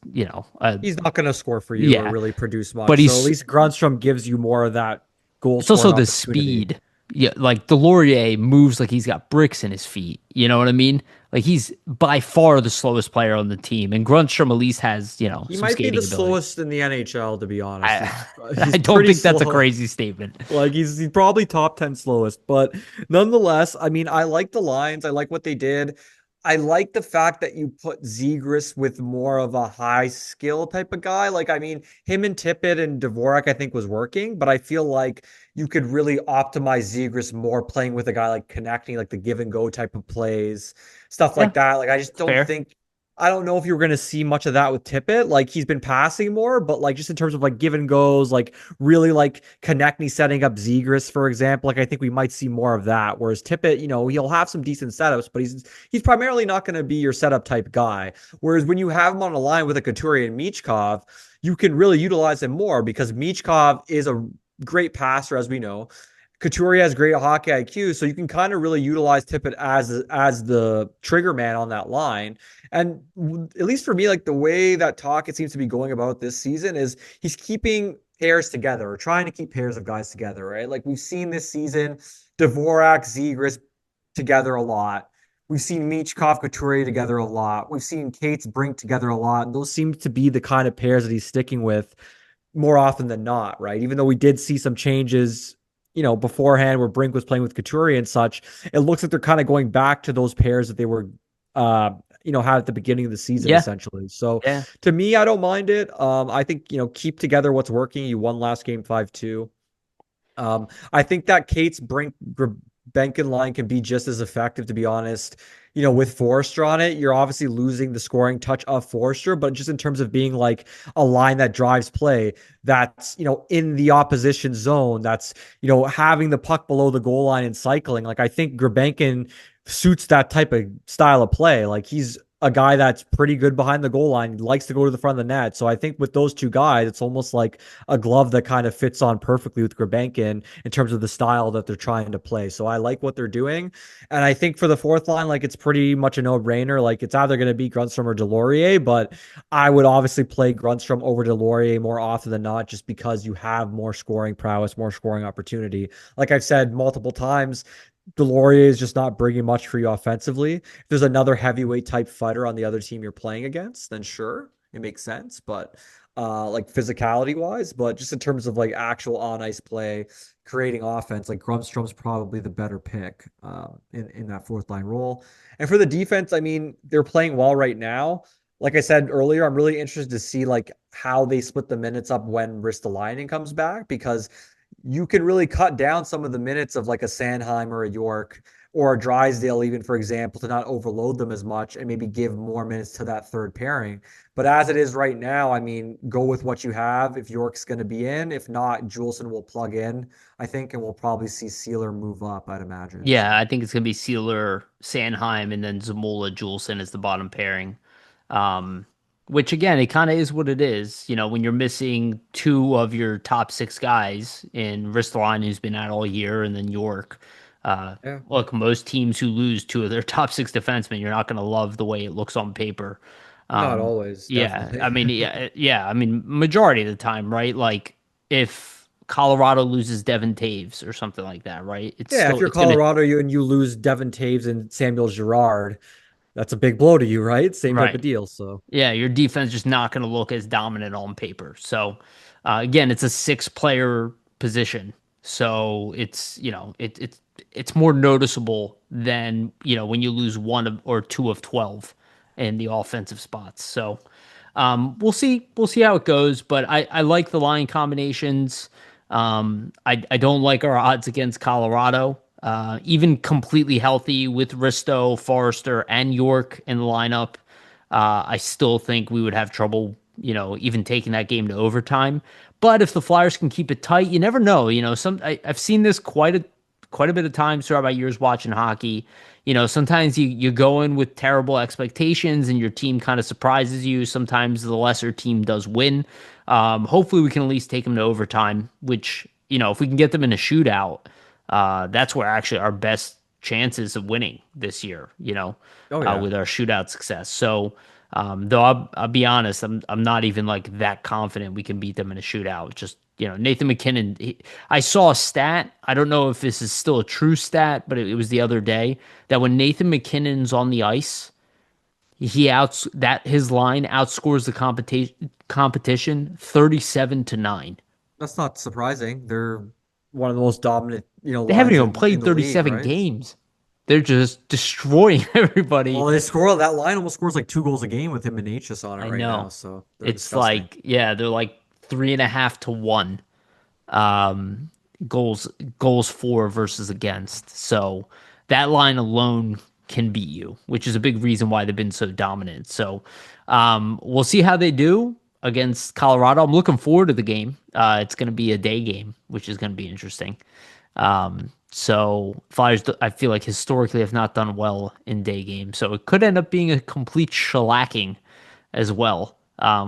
He's not going to score for you or yeah, really produce but much. So at he's least Grunstrom gives you more of that goal it's also scoring the opportunity. speed. Yeah, like Delorier moves like he's got bricks in his feet. You know what I mean? Like he's by far the slowest player on the team, and Grunstrom at least has He some might be the skating ability. slowest in the NHL, to be honest. I He's I don't pretty think that's a slow. crazy statement. Like he's probably top 10 slowest, but nonetheless, I mean, I like the lines. I like what they did. I like the fact that you put Zegras with more of a high skill type of guy. Like, I mean, him and Tippett and Dvorak, I think was working, but I feel like you could really optimize Zegras more playing with a guy like connecting, like the give and go type of plays, stuff Yeah, like that. Like, I just it's don't fair. think I don't know if you were going to see much of that with Tippett. Like he's been passing more, but like just in terms of like give and goes, like really like Konechny setting up Zegras, for example. Like I think we might see more of that. Whereas Tippett, he'll have some decent setups, but he's primarily not going to be your setup type guy. Whereas when you have him on a line with a Couturier and Michkov, you can really utilize him more because Michkov is a great passer, as we know. Couturier has great hockey IQ, so you can kind of really utilize Tippett as the trigger man on that line. And at least for me, like the way that talk it seems to be going about this season is he's keeping pairs together or trying to keep pairs of guys together, right? Like we've seen this season, Dvorak, Zegras together a lot. We've seen Michkov, Couturier together a lot. We've seen Cates Brink together a lot. And those seem to be the kind of pairs that he's sticking with more often than not, right? Even though we did see some changes, beforehand where Brink was playing with Couturier and such, it looks like they're kind of going back to those pairs that they were uh had at the beginning of the season Yeah, essentially. So yeah. to me, I don't mind it. I think, keep together what's working. You won last game 5-2. I think that Kate's Brink Benkin line can be just as effective, to be honest. With Forrester on it, you're obviously losing the scoring touch of Forrester, but just in terms of being like a line that drives play, that's, in the opposition zone, that's, having the puck below the goal line and cycling. Like I think Gurbankin suits that type of style of play. Like he's a guy that's pretty good behind the goal line, likes to go to the front of the net. So I think with those two guys, it's almost like a glove that kind of fits on perfectly with Gurbankin in terms of the style that they're trying to play. So I like what they're doing. And I think for the fourth line, like it's pretty much a no-brainer. Like it's either going to be Grunstrom or Delorier, but I would obviously play Grunstrom over Delorier more often than not, just because you have more scoring prowess, more scoring opportunity. Like I've said multiple times, Delorier is just not bringing much for you offensively. If there's another heavyweight type fighter on the other team you're playing against, then sure, it makes sense. But like physicality wise, but just in terms of like actual on ice play, creating offense, like Grunstrom's probably the better pick in that fourth line role. And for the defense, I mean, they're playing well right now. Like I said earlier, I'm really interested to see like how they split the minutes up when Ristolainen comes back because you can really cut down some of the minutes of like a Sanheim or a York or Drysdale, even for example, to not overload them as much and maybe give more minutes to that third pairing. But as it is right now, I mean, go with what you have. If York's going to be in, if not, Juleson will plug in, I think, and we'll probably see Sealer move up, I'd imagine. Yeah, So I think it's gonna be Sealer, Sanheim, and then Zamola Juleson as the bottom pairing. Um, which again, it kind of is what it is. You know, when you're missing two of your top six guys in Ristolainen, who's been out all year, and then York. Uh, yeah, Look, most teams who lose two of their top six defensemen, you're not gonna love the way it looks on paper. not Um, always, yeah, I definitely. mean, yeah, I mean, majority of the time, right? Like if Colorado loses Devin Taves or something like that, right? Yeah, if you're It's gonna Colorado, you lose Devin Taves and Samuel Girard, that's a big blow to you, right? Same type right. of deal. So Yeah, your defense just not going to look as dominant on paper. So, again, it's a six-player position, so it's it's more noticeable than when you lose or two of 12 in the offensive spots. So, we'll see how it goes. But I like the line combinations. I don't like our odds against Colorado. Even completely healthy with Risto, Forrester, and York in the lineup. I still think we would have trouble, even taking that game to overtime. But if the Flyers can keep it tight, you never know. I've seen this quite a bit of times throughout my years watching hockey. Sometimes you go in with terrible expectations and your team kind of surprises you. Sometimes the lesser team does win. Hopefully, we can at least take them to overtime. Which if we can get them in a shootout, that's where actually our best chances of winning this year. oh yeah. With our shootout success. So, though I'll be honest, I'm not even like that confident we can beat them in a shootout. Just Nathan McKinnon. I saw a stat. I don't know if this is still a true stat, but it was the other day that when Nathan McKinnon's on the ice, his line outscores the competition 37-9. That's not surprising. They're one of the most dominant, They haven't lines even in played the league, 37 right? games. They're just destroying everybody. Well, they score that line almost scores like 2 goals a game with him and H's on it I right now, know. so they're It's disgusting. like, yeah, they're like 3.5-1 um goals for versus against. So that line alone can beat you, which is a big reason why they've been so dominant. So we'll see how they do against Colorado. I'm looking forward to the game. It's going to be a day game, which is going to be interesting. So Flyers, I feel like historically have not done well in day games, so it could end up being a complete shellacking as well.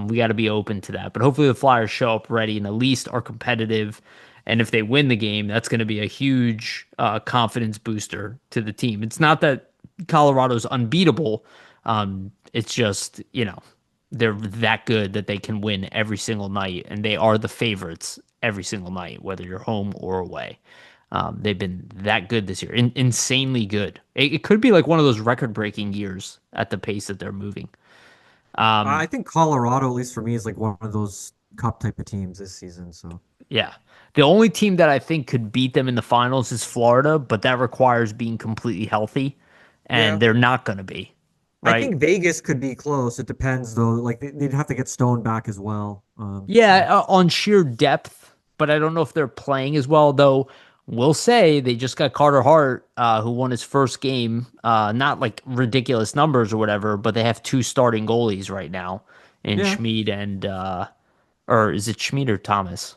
We got to be open to that, but hopefully the Flyers show up ready and at least are competitive. And if they win the game, that's going to be a huge confidence booster to the team. It's not that Colorado's unbeatable. It's just they're that good that they can win every single night, and they are the favorites every single night, whether you're home or away. They've been that good this year, insanely good. It could be like one of those record-breaking years at the pace that they're moving. I think Colorado, at least for me, is like one of those cup type of teams this season. So Yeah. The only team that I think could beat them in the finals is Florida, but that requires being completely healthy, and yeah, they're not going to be, I right? think Vegas could be close. It depends though. Like they'd have to get Stone back as well. Yeah, on sheer depth, but I don't know if they're playing as well, though. We'll say they just got Carter Hart, who won his first game. Not like ridiculous numbers or whatever, but they have two starting goalies right now in Yeah, Schmid and, or is it Schmid or Thomas?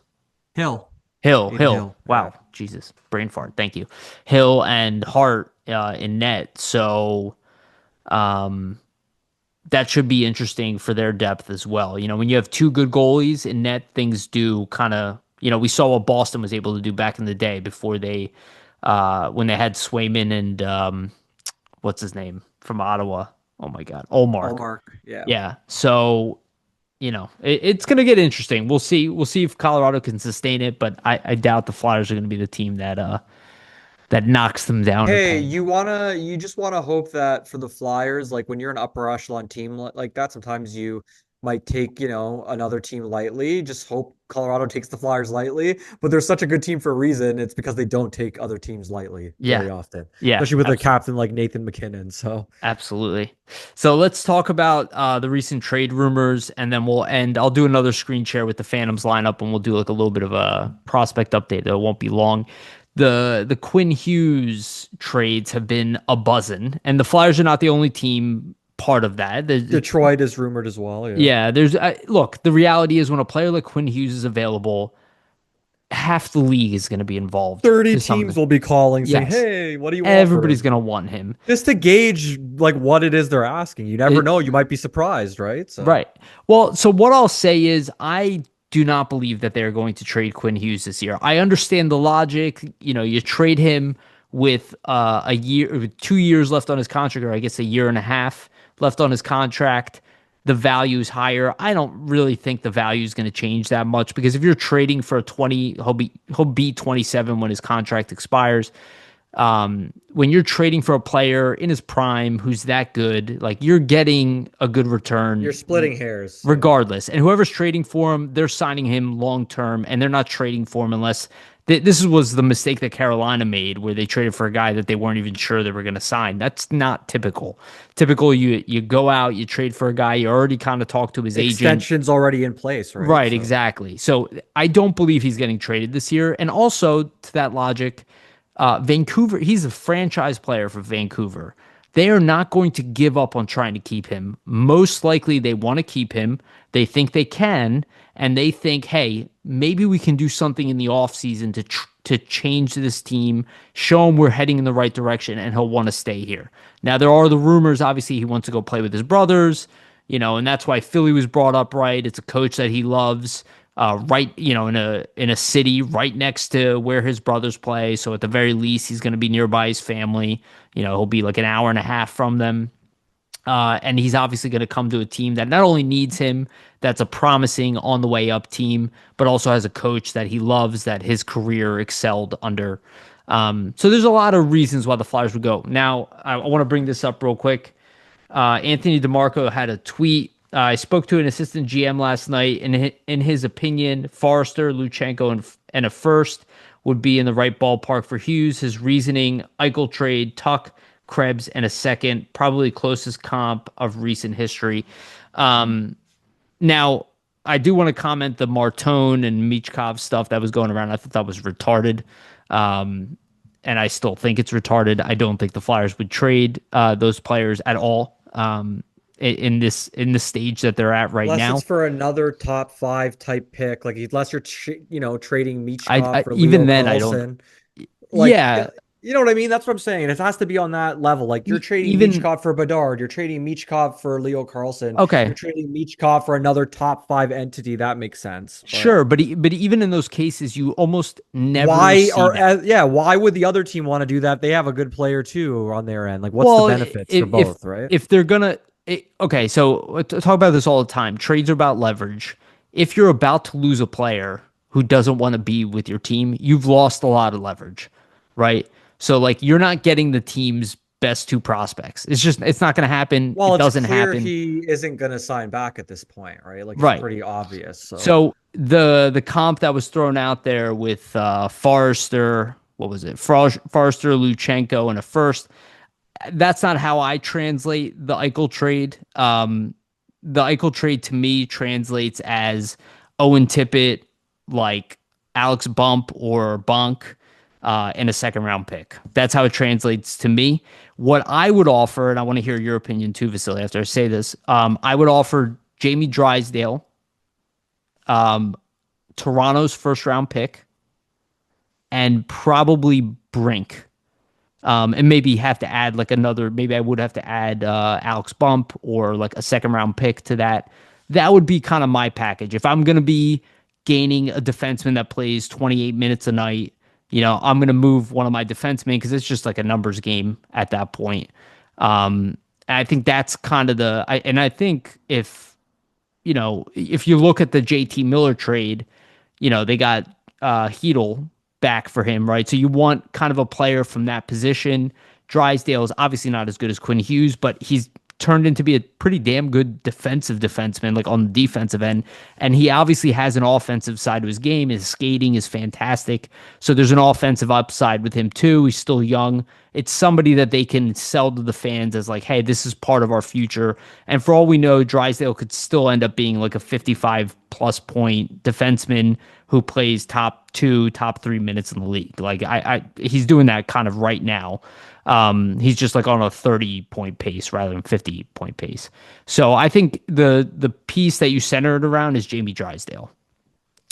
Hill, Aiden Hill. Hill. Yeah. Wow, Jesus, brain fart. Thank you. Hill and Hart in net. So that should be interesting for their depth as well. When you have two good goalies in net, things do kind of. We saw what Boston was able to do back in the day before when they had Swayman and what's his name from Ottawa. Oh my God, Olmark. Allmark. Yeah. Yeah. So it's going to get interesting. We'll see. We'll see if Colorado can sustain it, but I doubt the Flyers are going to be the team that knocks them down a Hey, peg. you just wanna hope that for the Flyers, like when you're an upper echelon team like that, sometimes you might take, another team lightly. Just hope Colorado takes the Flyers lightly. But they're such a good team for a reason. It's because they don't take other teams lightly Yeah. very often, Yeah. especially with a Absolutely. captain like Nathan McKinnon. So Absolutely. So let's talk about the recent trade rumors, and then we'll end. I'll do another screen share with the Phantoms lineup, and we'll do like a little bit of a prospect update. Though it won't be long. the Quinn Hughes trades have been a buzzing, and the Flyers are not the only team part of that. Detroit is rumored as well. Yeah. Yeah, there's look, the reality is when a player like Quinn Hughes is available, half the league is going to be involved 30 to some. teams will be calling saying, Yes, "Hey, what do you want for everybody's him?" going to want him. Just to gauge like what it is they're asking. You never It, know. You might be surprised, right? So right. Well, so what I'll say is I do not believe that they're going to trade Quinn Hughes this year. I understand the logic. You know, you trade him with a year, 2 years left on his contract, or I guess a year and a half left on his contract. The value is higher. I don't really think the value is going to change that much because if you're trading for a 20, he'll be 27 when his contract expires. When you're trading for a player in his prime who's that good, like you're getting a good you're return splitting hairs. Yeah. regardless. And whoever's trading for him, they're signing him long term, and they're not trading for him unless this was the mistake that Carolina made, where they traded for a guy that they weren't even sure they were going to sign. That's not typical. Typical, you go out, you trade for a guy, you already kind of talked to his agent. Extension's already in place, right? Right, So exactly. So I don't believe he's getting traded this year. And also, to that logic, Vancouver, he's a franchise player for Vancouver. They are not going to give up on trying to keep him. Most likely, they want to keep him. They think they can, and they think, hey, maybe we can do something in the offseason to change this team, show him we're heading in the right direction, and he'll want to stay here. Now, there are the rumors, obviously, he wants to go play with his brothers, and that's why Philly was brought up, right? It's a coach that he loves, right, in a city right next to where his brothers play. So at the very least, he's going to be nearby his family. He'll be like an hour and a half from them. And he's obviously going to come to a team that not only needs him, that's a promising on the way up team, but also has a coach that he loves, that his career excelled under. So there's a lot of reasons why the Flyers would go. Now, I want to bring this up real quick. Anthony DeMarco had a tweet. I spoke to an assistant GM last night, and in his opinion, Forrester, Luchenko, and a first would be in the right ballpark for Hughes. His reasoning: Eichel trade, Tuck, Krebs, and a second, probably closest comp of recent history. Now, I do want to comment the Martone and Michkov stuff that was going around. I thought that was retarded. And I still think it's retarded. I don't think the Flyers would trade those players at all in the stage that they're at right unless now. it's for another top five type pick, like unless you're trading Michkov I for Leo even then I don't. Carlson, like Yeah, you know what I mean? That's what I'm saying. It has to be on that level. Like you're trading even Michkov for Bedard, you're trading Michkov for Leo Carlson, you're okay. trading Michkov for another top five entity. That makes sense. But Sure, but even in those cases, you almost never why see are that. yeah? Why would the other team want to do that? They have a good player too on their end. Like, what's the Well, benefits for both, right? if they're gonna okay, so talk about this all the time. Trades are about leverage. If you're about to lose a player who doesn't want to be with your team, you've lost a lot of leverage, right? So like you're not getting the team's best two prospects. It's not going to happen. Well, It it's doesn't clear happen, he isn't going to sign back at this point, right? Like it's right? pretty obvious. So So the comp that was thrown out there with Forrester, what was it? Forrester, Luchenko, and a first. That's not how I translate the Eichel trade. The Eichel trade to me translates as Owen Tippett, like Alex Bump or Bonk, and a second round pick. That's how it translates to me. What I would offer, and I want to hear your opinion too, Vasily, after I say this, I would offer Jamie Drysdale, Toronto's first round pick, and probably Brink. And maybe have to add like another, maybe I would have to add Alex Bump or like a second round pick to that. That would be kind of my package. If I'm going to be gaining a defenseman that plays 28 minutes a night, I'm going to move one of my defensemen because it's just like a numbers game at that point. I think that's kind of and I think if you look at the JT Miller trade, they got Hedel back for him, right? So you want kind of a player from that position. Drysdale is obviously not as good as Quinn Hughes, but he's turned into be a pretty damn good defensive defenseman, like on the defensive end. And he obviously has an offensive side to his game. His skating is fantastic. So there's an offensive upside with him too. He's still young. it's somebody that they can sell to the fans as like, hey, this is part of our future. And for all we know, Drysdale could still end up being like a 55 plus point defenseman who plays top two, top 3 minutes in the league. Like he's doing that kind of right now. He's just like on a 30-point pace rather than 50-point pace. So I think the piece that you center it around is Jamie Drysdale.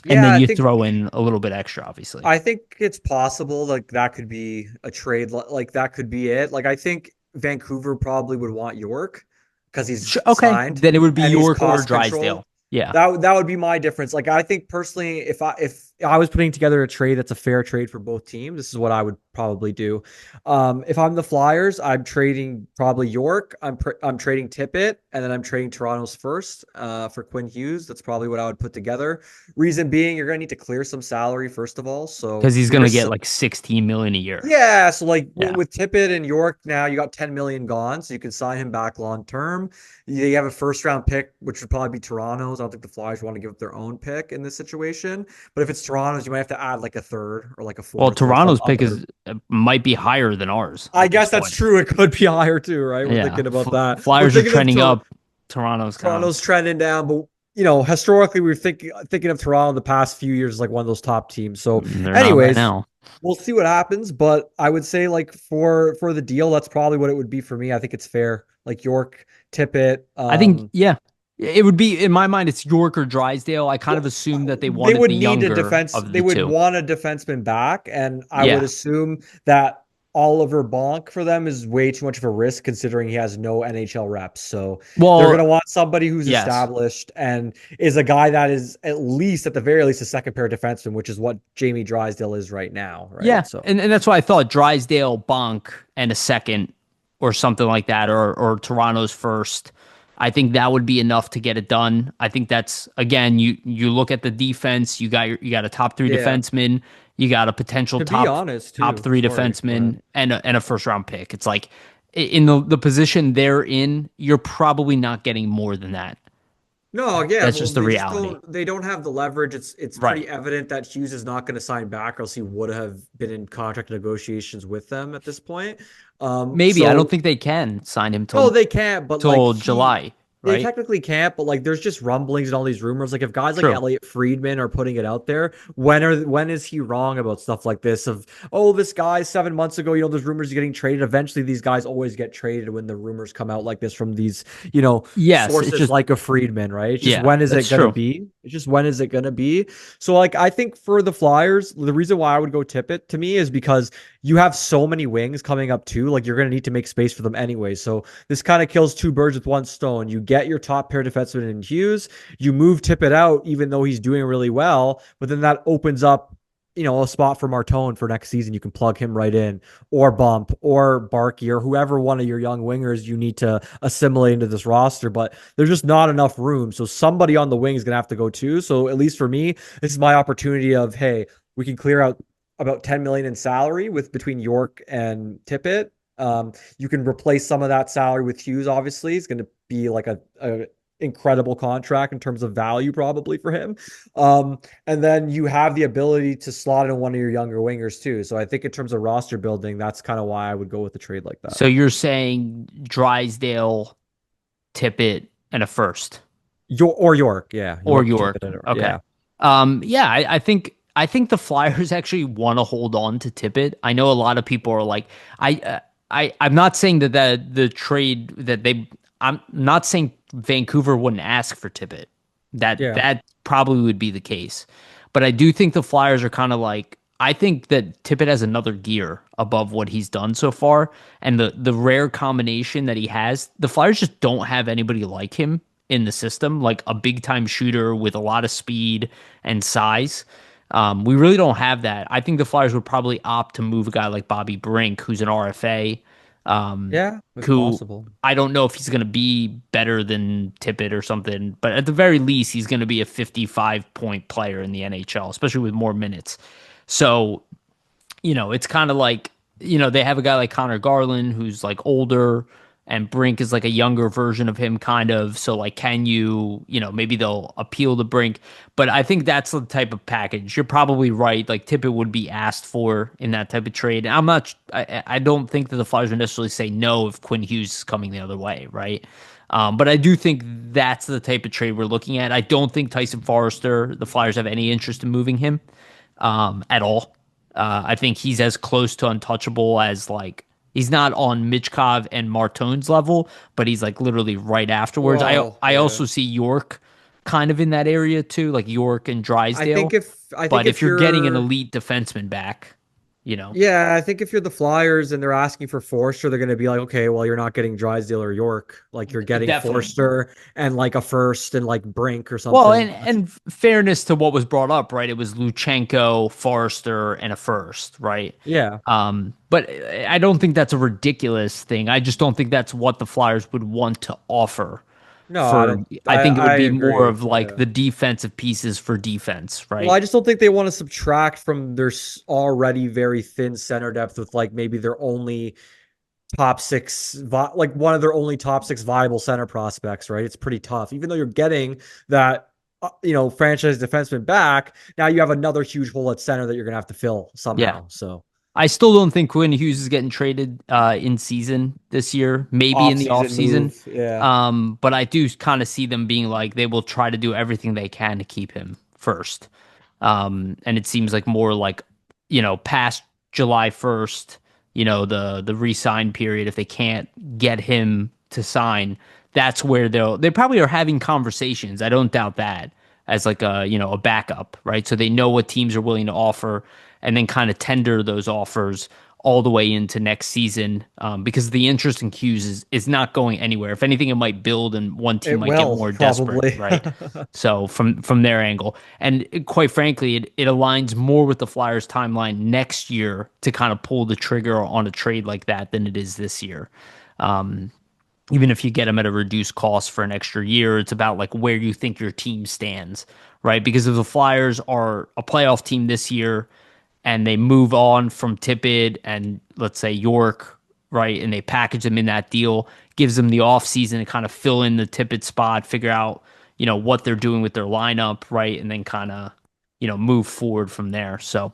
And Yeah, then I you think throw in a little bit extra, obviously. I think it's possible like that could be a trade like that could be it. Like I think Vancouver probably would want York because he's Okay, signed then it would be and he's York or cost controlled. Drysdale. Yeah. That would be my difference. Like I think personally, if I was putting together a trade that's a fair trade for both teams, this is what I would probably do. If I'm the Flyers, I'm trading probably York. I'm trading Tippett, and then I'm trading Toronto's first for Quinn Hughes. That's probably what I would put together. Reason being, you're gonna need to clear some salary first of all. So Because he's for going your to get like 16 million a year. yeah, so like Yeah. with Tippett and York now, you got 10 million gone, so you can sign him back long term. You have a first round pick, which would probably be Toronto's. I don't think the Flyers want to give up their own pick in this situation. But if it's Toronto's, you might have to add like a third or like a Well, fourth or some Toronto's pick other. is might be higher than ours I at this guess that's point. true. It could be higher too, right? We're Yeah. thinking about that. We're Flyers are thinking of trending up. Toronto's kind of Toronto's trending down, but historically we're thinking of Toronto the past few years as like one of those top teams. So, they're not right anyways, now. we'll see what happens. But I would say like for the deal, that's probably what it would be for me. I think it's fair. Like York, Tippett. I think, yeah, it would be in my mind, it's York or Drysdale. I kind of Well, assumed that they they wanted would the need a younger defense. of They the would two. want a defenseman back, and I would Yeah. assume that Oliver Bonk for them is way too much of a risk considering he has no NHL reps. So they're Well, going to want somebody who's yes. established and is a guy that is at the very least, a second pair defenseman, which is what Jamie Drysdale is right now, Yeah. right? So And that's why I thought Drysdale, Bonk, and a second or something like that, or Toronto's first. I think that would be enough to get it done. I think that's again, you look at the defense, you got a top three yeah, defenseman, you got a potential to be top honest, top too. three Sorry, go ahead. defenseman and a first round pick. It's like in the position they're in, you're probably not getting more than that. No, yeah, That's well, just the reality. they don't have the leverage. It's Right. pretty evident that Hughes is not going to sign back, or else he would have been in contract negotiations with them at this point. Maybe I don't So think they can sign him no, they can't, but like till July, they right? technically can't, but like there's just rumblings and all these rumors. Like if guys like True. Elliot Friedman are putting it out there, when is he wrong about stuff like this? Of this guy 7 months ago, there's rumors he's getting traded. Eventually, these guys always get traded when the rumors come out like this from these, Yes, it's sources just like a Friedman, right? It's just yeah, when is it that's gonna true. be? It's just when is it gonna be? So like I think for the Flyers, the reason why I would go Tippett to me is because you have so many wings coming up too. Like you're gonna need to make space for them anyway. So this kind of kills two birds with one stone. You get your top pair defenseman in Hughes, you move Tippett out, even though he's doing really well, but then that opens up, a spot for Martone for next season. You can plug him right in, or Bump, or Barkey, or whoever one of your young wingers you need to assimilate into this roster. But there's just not enough room. So somebody on the wing is going to have to go too. So at least for me, this is my opportunity of, hey, we can clear out about 10 million in salary with between York and Tippett. You can replace some of that salary with Hughes. Obviously, it's going to be like a incredible contract in terms of value probably for him. And then you have the ability to slot in one of your younger wingers too. So I think in terms of roster building, that's kind of why I would go with a trade like that. So you're saying Drysdale, Tippett, and a first York, yeah, or York, York. Tippett, Okay. yeah, Yeah, I think the Flyers actually want to hold on to Tippett. I know a lot of people are like, I'm not saying that the trade that they I'm not saying Vancouver wouldn't ask for Tippett. That yeah, that probably would be the case. But I do think the Flyers are kind of like I think that Tippett has another gear above what he's done so far. And the rare combination that he has, the Flyers just don't have anybody like him in the system, like a big time shooter with a lot of speed and size. We really don't have that. I think the Flyers would probably opt to move a guy like Bobby Brink, who's an RFA, um, yeah. It's who possible. I don't know if he's going to be better than Tippett or something, but at the very least, he's going to be a 55-point player in the NHL, especially with more minutes. So, it's kind of like, they have a guy like Connor Garland who's like older. and Brink is like a younger version of him, kind of. So like, can you, maybe they'll appeal to Brink, but I think that's the type of package. You're probably right. Like Tippett would be asked for in that type of trade. And I don't think that the Flyers would necessarily say no if Quinn Hughes is coming the other way, right? But I do think that's the type of trade we're looking at. I don't think Tyson Forrester, the Flyers have any interest in moving him at all. I think he's as close to untouchable as like he's not on Michkov and Martone's level, but he's like literally right afterwards. I Well, I yeah. also see York kind of in that area too, like York and Drysdale. I think But if if you're getting an you're elite defenseman back, you know, Yeah, I think if you're the Flyers and they're asking for Forster, they're going to be like, okay, well, you're not getting Drysdale or York. Like you're getting definitely. Forster and like a first and like Brink or Well, something. and fairness to what was brought up, right? It was Luchenko, Forrester, and a first, right? Yeah. But I don't think that's a ridiculous thing. I just don't think that's what the Flyers would want to offer No, I for, don't. I think it I would be more agree. of like Yeah. the defensive pieces for defense, Well, right? I just don't think they want to subtract from their already very thin center depth with like maybe their only top six, like one of their only top six viable center prospects, right? It's pretty tough. Even though you're getting that, franchise defenseman back, now you have another huge hole at center that you're going to have to fill Yeah. somehow. So I still don't think Quinn Hughes is getting traded in season this year, maybe in the off off-season season. move. Yeah. But I do kind of see them being like they will try to do everything they can to keep him first. And it seems like more like, past July 1st, the re-sign period, if they can't get him to sign, that's where they probably are having conversations. I don't doubt that as like a backup, right? So they know what teams are willing to offer and then kind of tender those offers all the way into next season, because the interest in Hughes is not going anywhere. If anything, it might build and one team It might get will more desperate, probably. right? So from their angle, and quite frankly, it aligns more with the Flyers' timeline next year to kind of pull the trigger on a trade like that than it is this year. Um, Even if you get them at a reduced cost for an extra year, it's about like where you think your team stands, right? Because if the Flyers are a playoff team this year and they move on from Tippett and let's say York, right, and they package them in that deal, gives them the off season to kind of fill in the Tippett spot, figure out, what they're doing with their lineup, right, and then kind of, move forward from there. So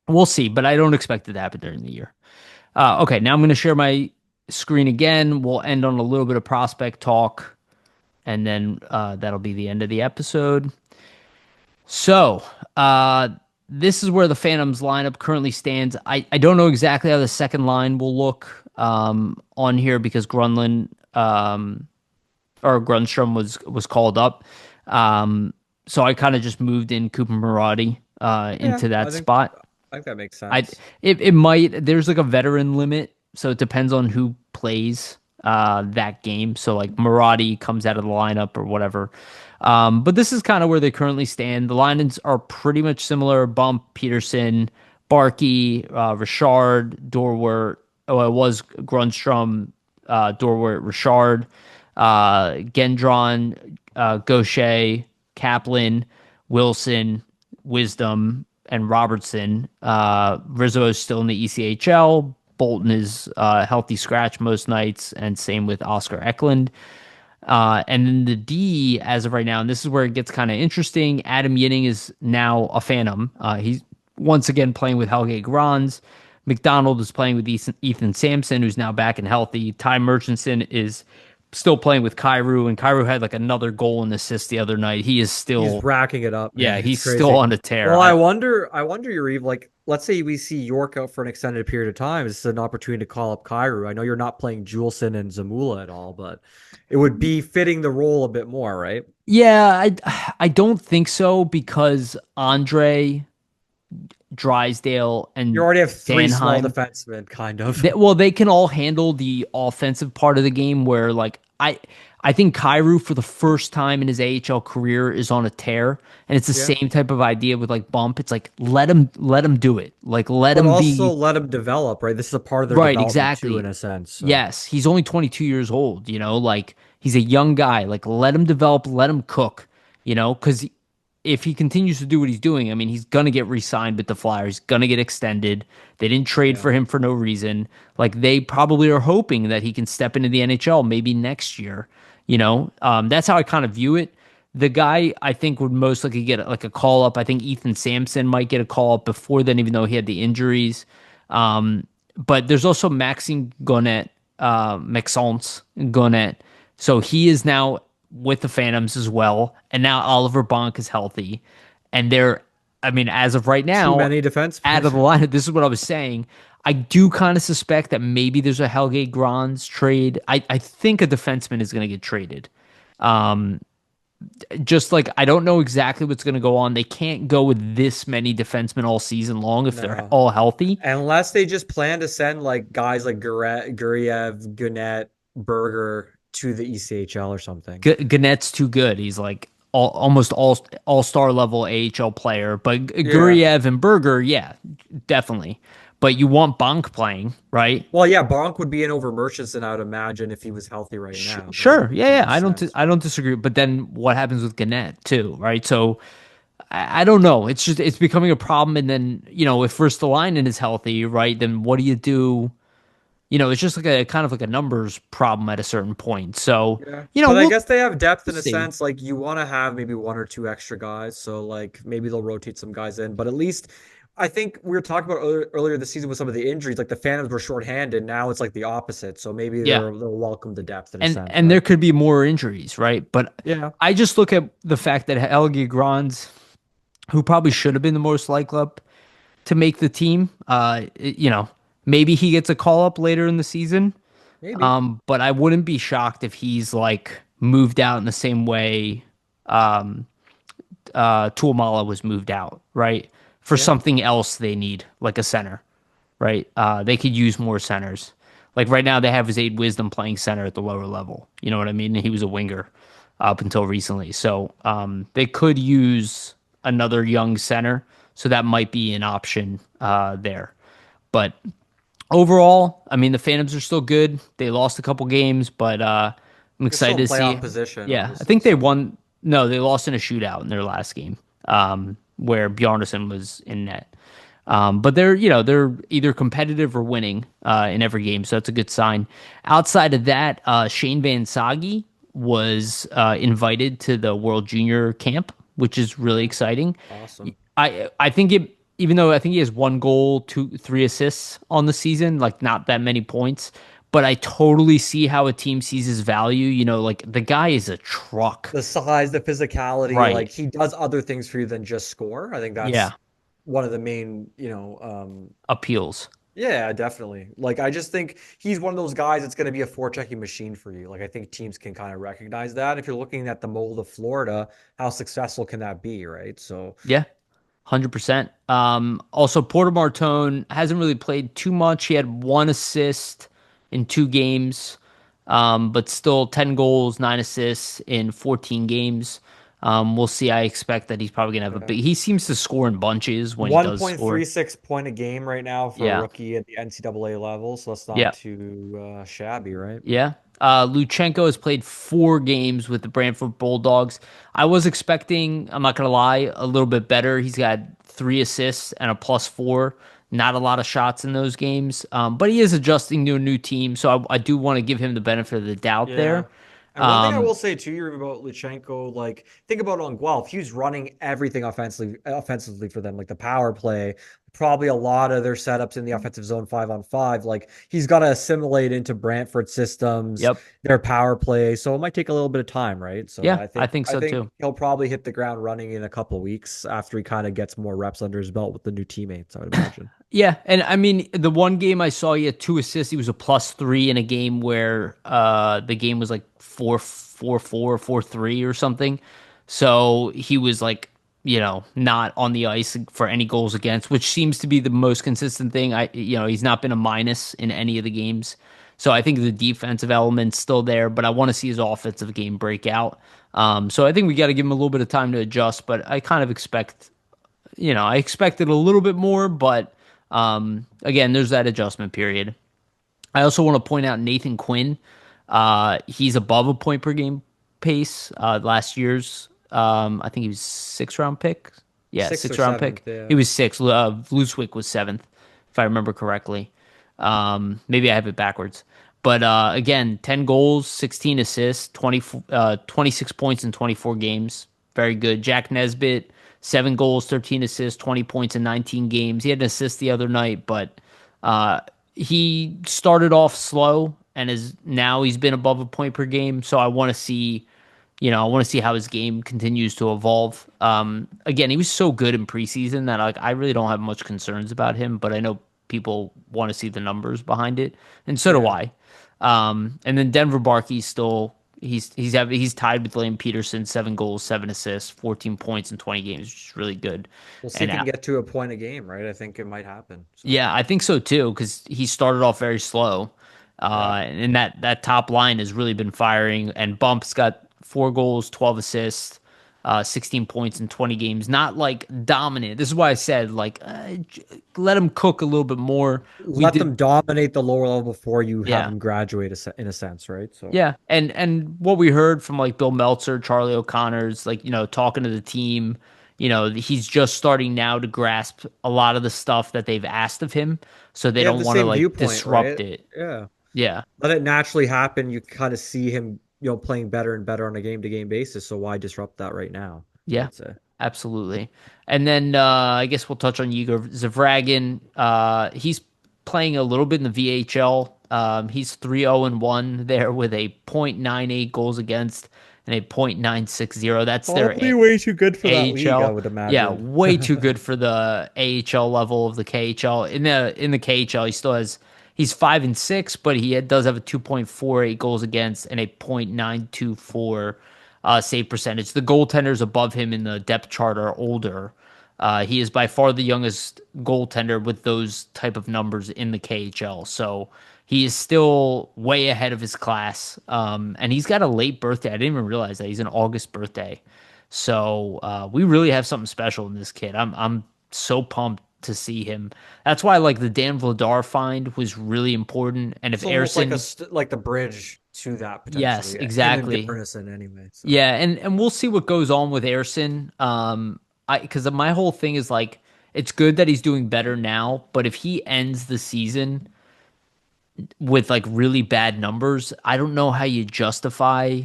we'll see, but I don't expect it to happen during the year. Okay, now I'm going to share my screen again. We'll end on a little bit of prospect talk, and then that'll be the end of the episode. So, this is where the Phantoms lineup currently stands. I don't know exactly how the second line will look on here because Grunland or Grunstrom was called up. So I kind of just moved in Cooper Maradi Yeah, into that spot. I think that makes I sense. it might there's like a veteran limit, so it depends on who plays that game. So like Maradi comes out of the lineup or whatever. But this is kind of where they currently stand. The lines are pretty much similar. Bump, Peterson, Barkey, Richard, Dorwart. Oh, it was Grunstrom, Dorwart, Richard, Gendron, Gaucher, Kaplan, Wilson, Wisdom, and Robertson. Rizzo is still in the ECHL. Bolton is healthy scratch most nights, and same with Oscar Eklund. And then the D, as of right now, and this is where it gets kind of interesting. Adam Yinning is now a Phantom. He's once again playing with Helge Grans. McDonald is playing with Ethan Sampson, who's now back and healthy. Ty Murchison is still playing with Kyrou, and Kyrou had like another goal and assist the other night. He is He's still, racking it up, yeah, man. It's he's still crazy. on a tear. Well, I wonder, Yariv, like, let's say we see York out for an extended period of time. This is an opportunity to call up Kyrou. I know you're not playing Juleson and Zamula at all, but it would be fitting the role a bit more, right? Yeah, I don't think so because Andre Drysdale You and already have three small Sanheim, defensemen, kind of. they can all handle the offensive part of the game. Where like I think Kyrou for the first time in his AHL career is on a tear, and it's the Yeah. same type of idea with like Bump. It's like let him do it, like let But him also be let them develop, right? This is a part of their right. development too, Exactly. in a sense. So Yes, he's only 22 years old. Like he's a young guy. Like let him develop, let him cook. Because if he continues to do what he's doing, I mean, he's gonna get re-signed with the Flyers, gonna get extended. They didn't trade Yeah. for him for no reason. Like they probably are hoping that he can step into the NHL maybe next year. That's how I kind of view it. The guy I think would most likely get like a call up. I think Ethan Sampson might get a call up before then, even though he had the injuries. But there's also Maxime Gonnet, Maxence Gonnet. So he is now with the Phantoms as well. And now Oliver Bonk is healthy. And I mean, as of right Too now, many out of defensemen. the lineup, this is what I was saying. I do kind of suspect that maybe there's a Helge Grans trade. I think a defenseman is going to get traded. Just like I don't know exactly what's going to go on. They can't go with this many defensemen all season long if they're No. all healthy. Unless they just plan to send like guys like Guriev, Gannett, Berger to the ECHL or something. Gannett's too good. He's like almost all star level AHL player. But Yeah. Guriev and Berger, yeah, definitely. But you want Bonk playing, right? Well, yeah, Bonk would be in over Murchison, I would imagine, if he was healthy right now. That Sure, would make yeah, the yeah. most sense. I don't disagree. But then what happens with Gannett too, right? So I don't know. It's becoming a problem. And then if Ristolainen is healthy, right, then what do you do? It's just like a kind of like a numbers problem at a certain point. So Yeah. But I we'll guess they have depth in a see. sense. Like you want to have maybe one or two extra guys. So like maybe they'll rotate some guys in. But at least I think we were talking about earlier this season with some of the injuries. Like the Phantoms were shorthanded. Now it's like the opposite. So maybe Yeah. they'll welcome the depth in a sense, And there right? could be more injuries, right? But Yeah. I just look at the fact that Helge Grans, who probably should have been the most likely up to make the team, maybe he gets a call up later in the season. Maybe. But I wouldn't be shocked if he's like moved out in the same way Tuamala was moved out, right? For Yeah. something else they need, like a center, right? They could use more centers. Like right now, they have Zaid Wisdom playing center at the lower level. You know what I mean? And he was a winger up until recently. So they could use another young center. So that might be an option there. But overall, I mean, the Phantoms are still good. They lost a couple games, but I'm They're still excited in to see. playoff position, Yeah, I obviously. think they So won. No, they lost in a shootout in their last game, where Bjarnason was in net. But they're either competitive or winning in every game, so that's a good sign. Outside of that, Shane Van Sage was invited to the World Junior Camp, which is really yeah, exciting. awesome. I think it even though I think he has 1 goal, 3 assists on the season, like not that many points, but I totally see how a team sees his value. Like the guy is a truck. The size, the physicality, Right. like he does other things for you than just score. I think that's Yeah. one of the main, Appeals. yeah, definitely. Like I just think he's one of those guys that's going to be a forechecking machine for you. Like I think teams can kind of recognize that. If you're looking at the mold of Florida, how successful can that be, right? So, Yeah. 100%. Also, Porter Martone hasn't really played too much. He had 1 assist in 2 games, but still 10 goals, 9 assists in 14 games. We'll see. I expect that he's probably gonna have a yeah. big. He seems to score in bunches when he does score. 1.36 point a game right now for a Yeah, rookie at the NCAA level, so that's not yeah, too shabby, right? yeah. Luchenko has played 4 games with the Brantford Bulldogs. I was expecting, I'm not gonna lie, a little bit better. He's got 3 assists and a +4. Not a lot of shots in those games, but he is adjusting to a new team, so I do want to give him the benefit of the doubt Yeah. there. And one thing I Um, will say too, you about Luchenko, like think about on Guelph, he was running everything offensively for them, like the power play, probably a lot of their setups in the offensive zone 5-on-5. Like he's got to assimilate into Brantford systems, yep, their power play. So it might take a little bit of time, right? So yeah, I I think think I so think too. he'll probably hit the ground running in a couple of weeks after he kind of gets more reps under his belt with the new teammates, I would imagine. Yeah, and I mean the one game I saw he had 2 assists. He was a +3 in a game where the game was like 4-4, 4-3 or something. So he was like, not on the ice for any goals against, which seems to be the most consistent thing. He's not been a minus in any of the games. So I think the defensive element's still there, but I want to see his offensive game break out. So I think we got to give him a little bit of time to adjust, but I kind of I expected a little bit more, but again, there's that adjustment period. I also want to point out Nathan Quinn. He's above a point per game pace. Last year's I think he was 6th round pick. Yeah, Sixth or 6th round seventh, pick. He yeah. was six. Luswik was seventh, if I remember correctly. Maybe I have it backwards. But again, 10 goals, 16 assists, 26 points in 24 games. Very good. Jack Nesbitt, 7 goals, 13 assists, 20 points in 19 games. He had an assist the other night, but uh, he started off slow and is now he's been above a point per game. So I want to see, I want to see how his game continues to evolve. Again, he was so good in preseason that like I really don't have much concerns about him, but I know people want to see the numbers behind it, and so do Yeah. I. And then Denver Barkey's still he's tied with Lane Peterson, 7 goals, 7 assists, 14 points in 20 games, which is really good. We'll see if And he can get to a point a game, right? I think it might happen. So, yeah, I think so too, because he started off very slow. yeah. And that top line has really been firing. And Bump's got 4 goals, 12 assists, 16 points in 20 games. Not like dominant. This is why I said like let him cook a little bit more. We Let did, them dominate the lower level before you have yeah. them graduate in a sense, right? So, Yeah, and what we heard from like Bill Meltzer, Charlie O'Connor's like, talking to the team, he's just starting now to grasp a lot of the stuff that they've asked of him, so they they have don't the want to same like viewpoint, disrupt right? it. Yeah. Yeah. Let it naturally happen. You kind of see him, playing better and better on a game-to-game basis. So why disrupt that right now? I Yeah, would say. absolutely. And then I guess we'll touch on Igor Zavragin. He's playing a little bit in the VHL. He's 3-0-1 there with a .98 goals against and a .960. That's their Probably way too good for that league, I AHL. would Yeah, imagine. way too good for the AHL level of the KHL. In the KHL, he's 5-6, but he does have a 2.48 goals against and a .924 save percentage. The goaltenders above him in the depth chart are older. He is by far the youngest goaltender with those type of numbers in the KHL. So he is still way ahead of his class. And he's got a late birthday. I didn't even realize that he's an August birthday. So we really have something special in this kid. I'm so pumped to see him. That's why like the Dan Vladar find was really important. And if It's almost like Airson, like the bridge to that yes, potentially. Him and exactly. Garrison anyway. So Yeah, and we'll see what goes on with Airson. I because my whole thing is like it's good that he's doing better now, but if he ends the season with like really bad numbers, I don't know how you justify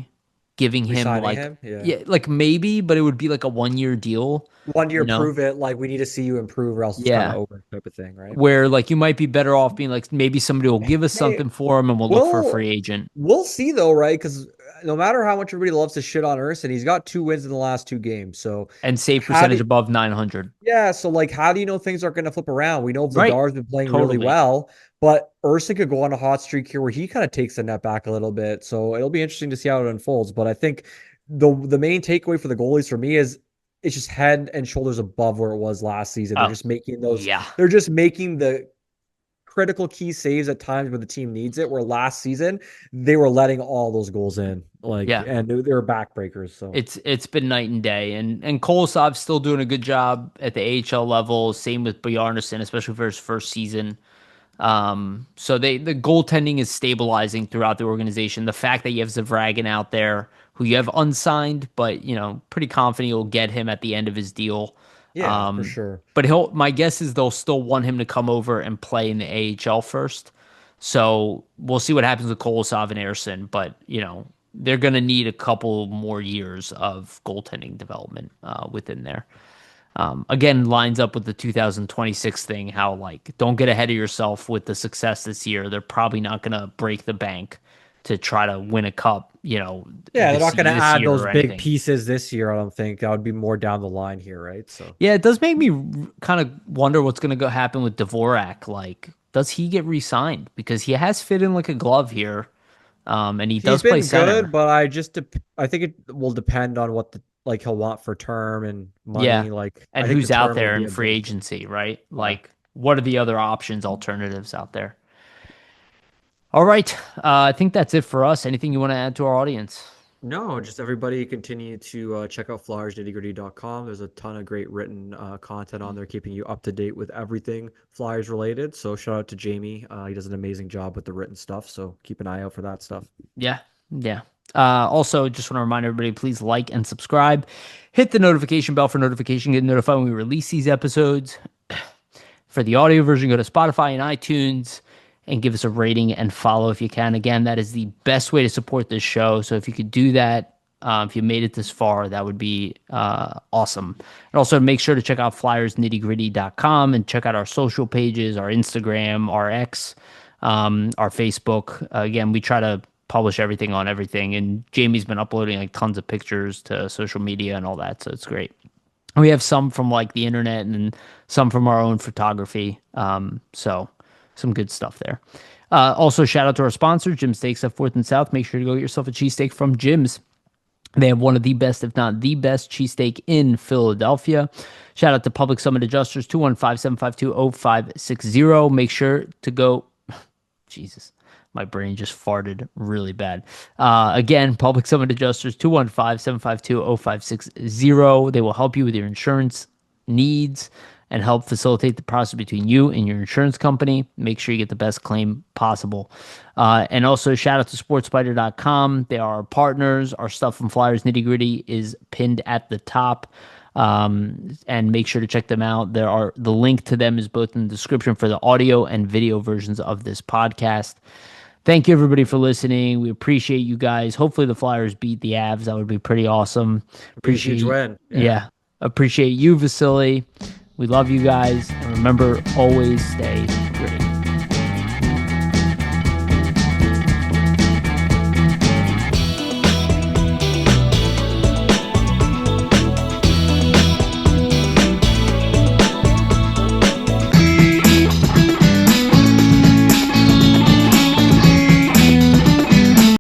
giving him resigning like him, yeah. yeah, like maybe, but it would be like a 1 year deal, One year you know? prove it, like we need to see you improve or else it's kind of Yeah. over type of thing, right? Where like you might be better off being like maybe somebody will give us Hey, something for him and we'll look for a we'll free agent we'll see though, right? Because no matter how much everybody loves to shit on Urson, he's got 2 wins in the last 2 games. So and save how percentage do above 900. yeah, so like how do you know things aren't going to flip around? We know Right. Vladar's been playing really Totally. well, but Urson could go on a hot streak here where he kind of takes the net back a little bit. So it'll be interesting to see how it unfolds. But I think the main takeaway for the goalies for me is it's just head and shoulders above where it was last season. Oh, yeah. They're just making the critical key saves at times where the team needs it. Where last season they were letting all those goals in, like, Yeah. and they were backbreakers. So It's been night and day, and Kolosov's still doing a good job at the AHL level. Same with Bjarnason, especially for his first season. So the goaltending is stabilizing throughout the organization. The fact that you have Zavragin out there, who you have unsigned, but pretty confident you'll get him at the end of his deal. yeah, for sure. But my guess is they'll still want him to come over and play in the AHL first. So we'll see what happens with Kolosov and Ersson, but they're going to need a couple more years of goaltending development within there. Again, lines up with the 2026 thing. How like don't get ahead of yourself with the success this year. They're probably not going to break the bank to try to win a cup. Yeah, they're not going to This add year those or big anything. pieces this year. I don't think that would be more down the line here, right? So Yeah, it does make me kind of wonder what's going to go happen with Dvorak. Like, does he get re-signed? Because he has fit in like a glove here, and he he's does play been good, center. but I think it will depend on what he'll want for term and Yeah, money. Like I and think the who's out term will there be in a free big thing. agency, right? Yeah. Like, what are the other options, alternatives out there? All right, I think that's it for us. Anything you want to add to our audience? No, just everybody continue to check out flyersnittygritty.com. There's a ton of great written content on there, keeping you up to date with everything Flyers related. So shout out to Jamie. He does an amazing job with the written stuff. So keep an eye out for that stuff. Yeah, yeah. Also, just want to remind everybody, please like and subscribe. Hit the notification bell for notification, get notified when we release these episodes. For the audio version, go to Spotify and iTunes and give us a rating and follow if you can. Again, that is the best way to support this show. So if you could do that, if you made it this far, that would be awesome. And also make sure to check out flyersnittygritty.com and check out our social pages, our Instagram, our X, our Facebook. Again, we try to publish everything on everything. And Jamie's been uploading like tons of pictures to social media and all that. So it's great. We have some from like the internet and some from our own photography. So some good stuff there. Also, shout out to our sponsor, Jim Steaks at 4th and South. Make sure to go get yourself a cheesesteak from Jim's. They have one of the best, if not the best, cheesesteak in Philadelphia. Shout out to Public Summit Adjusters, 215-752-0560. Make sure to go. Jesus, my brain just farted really bad. Again, Public Summit Adjusters, 215-752-0560. They will help you with your insurance needs and help facilitate the process between you and your insurance company. Make sure you get the best claim possible. And also, shout out to sportspider.com. They are our partners. Our stuff from Flyers Nitty Gritty is pinned at the top. And make sure to check them out. The link to them is both in the description for the audio and video versions of this podcast. Thank you, everybody, for listening. We appreciate you guys. Hopefully, the Flyers beat the Avs. That would be pretty awesome. Appreciate Huge win. Yeah. Appreciate you, Vasili. We love you guys. And remember, always stay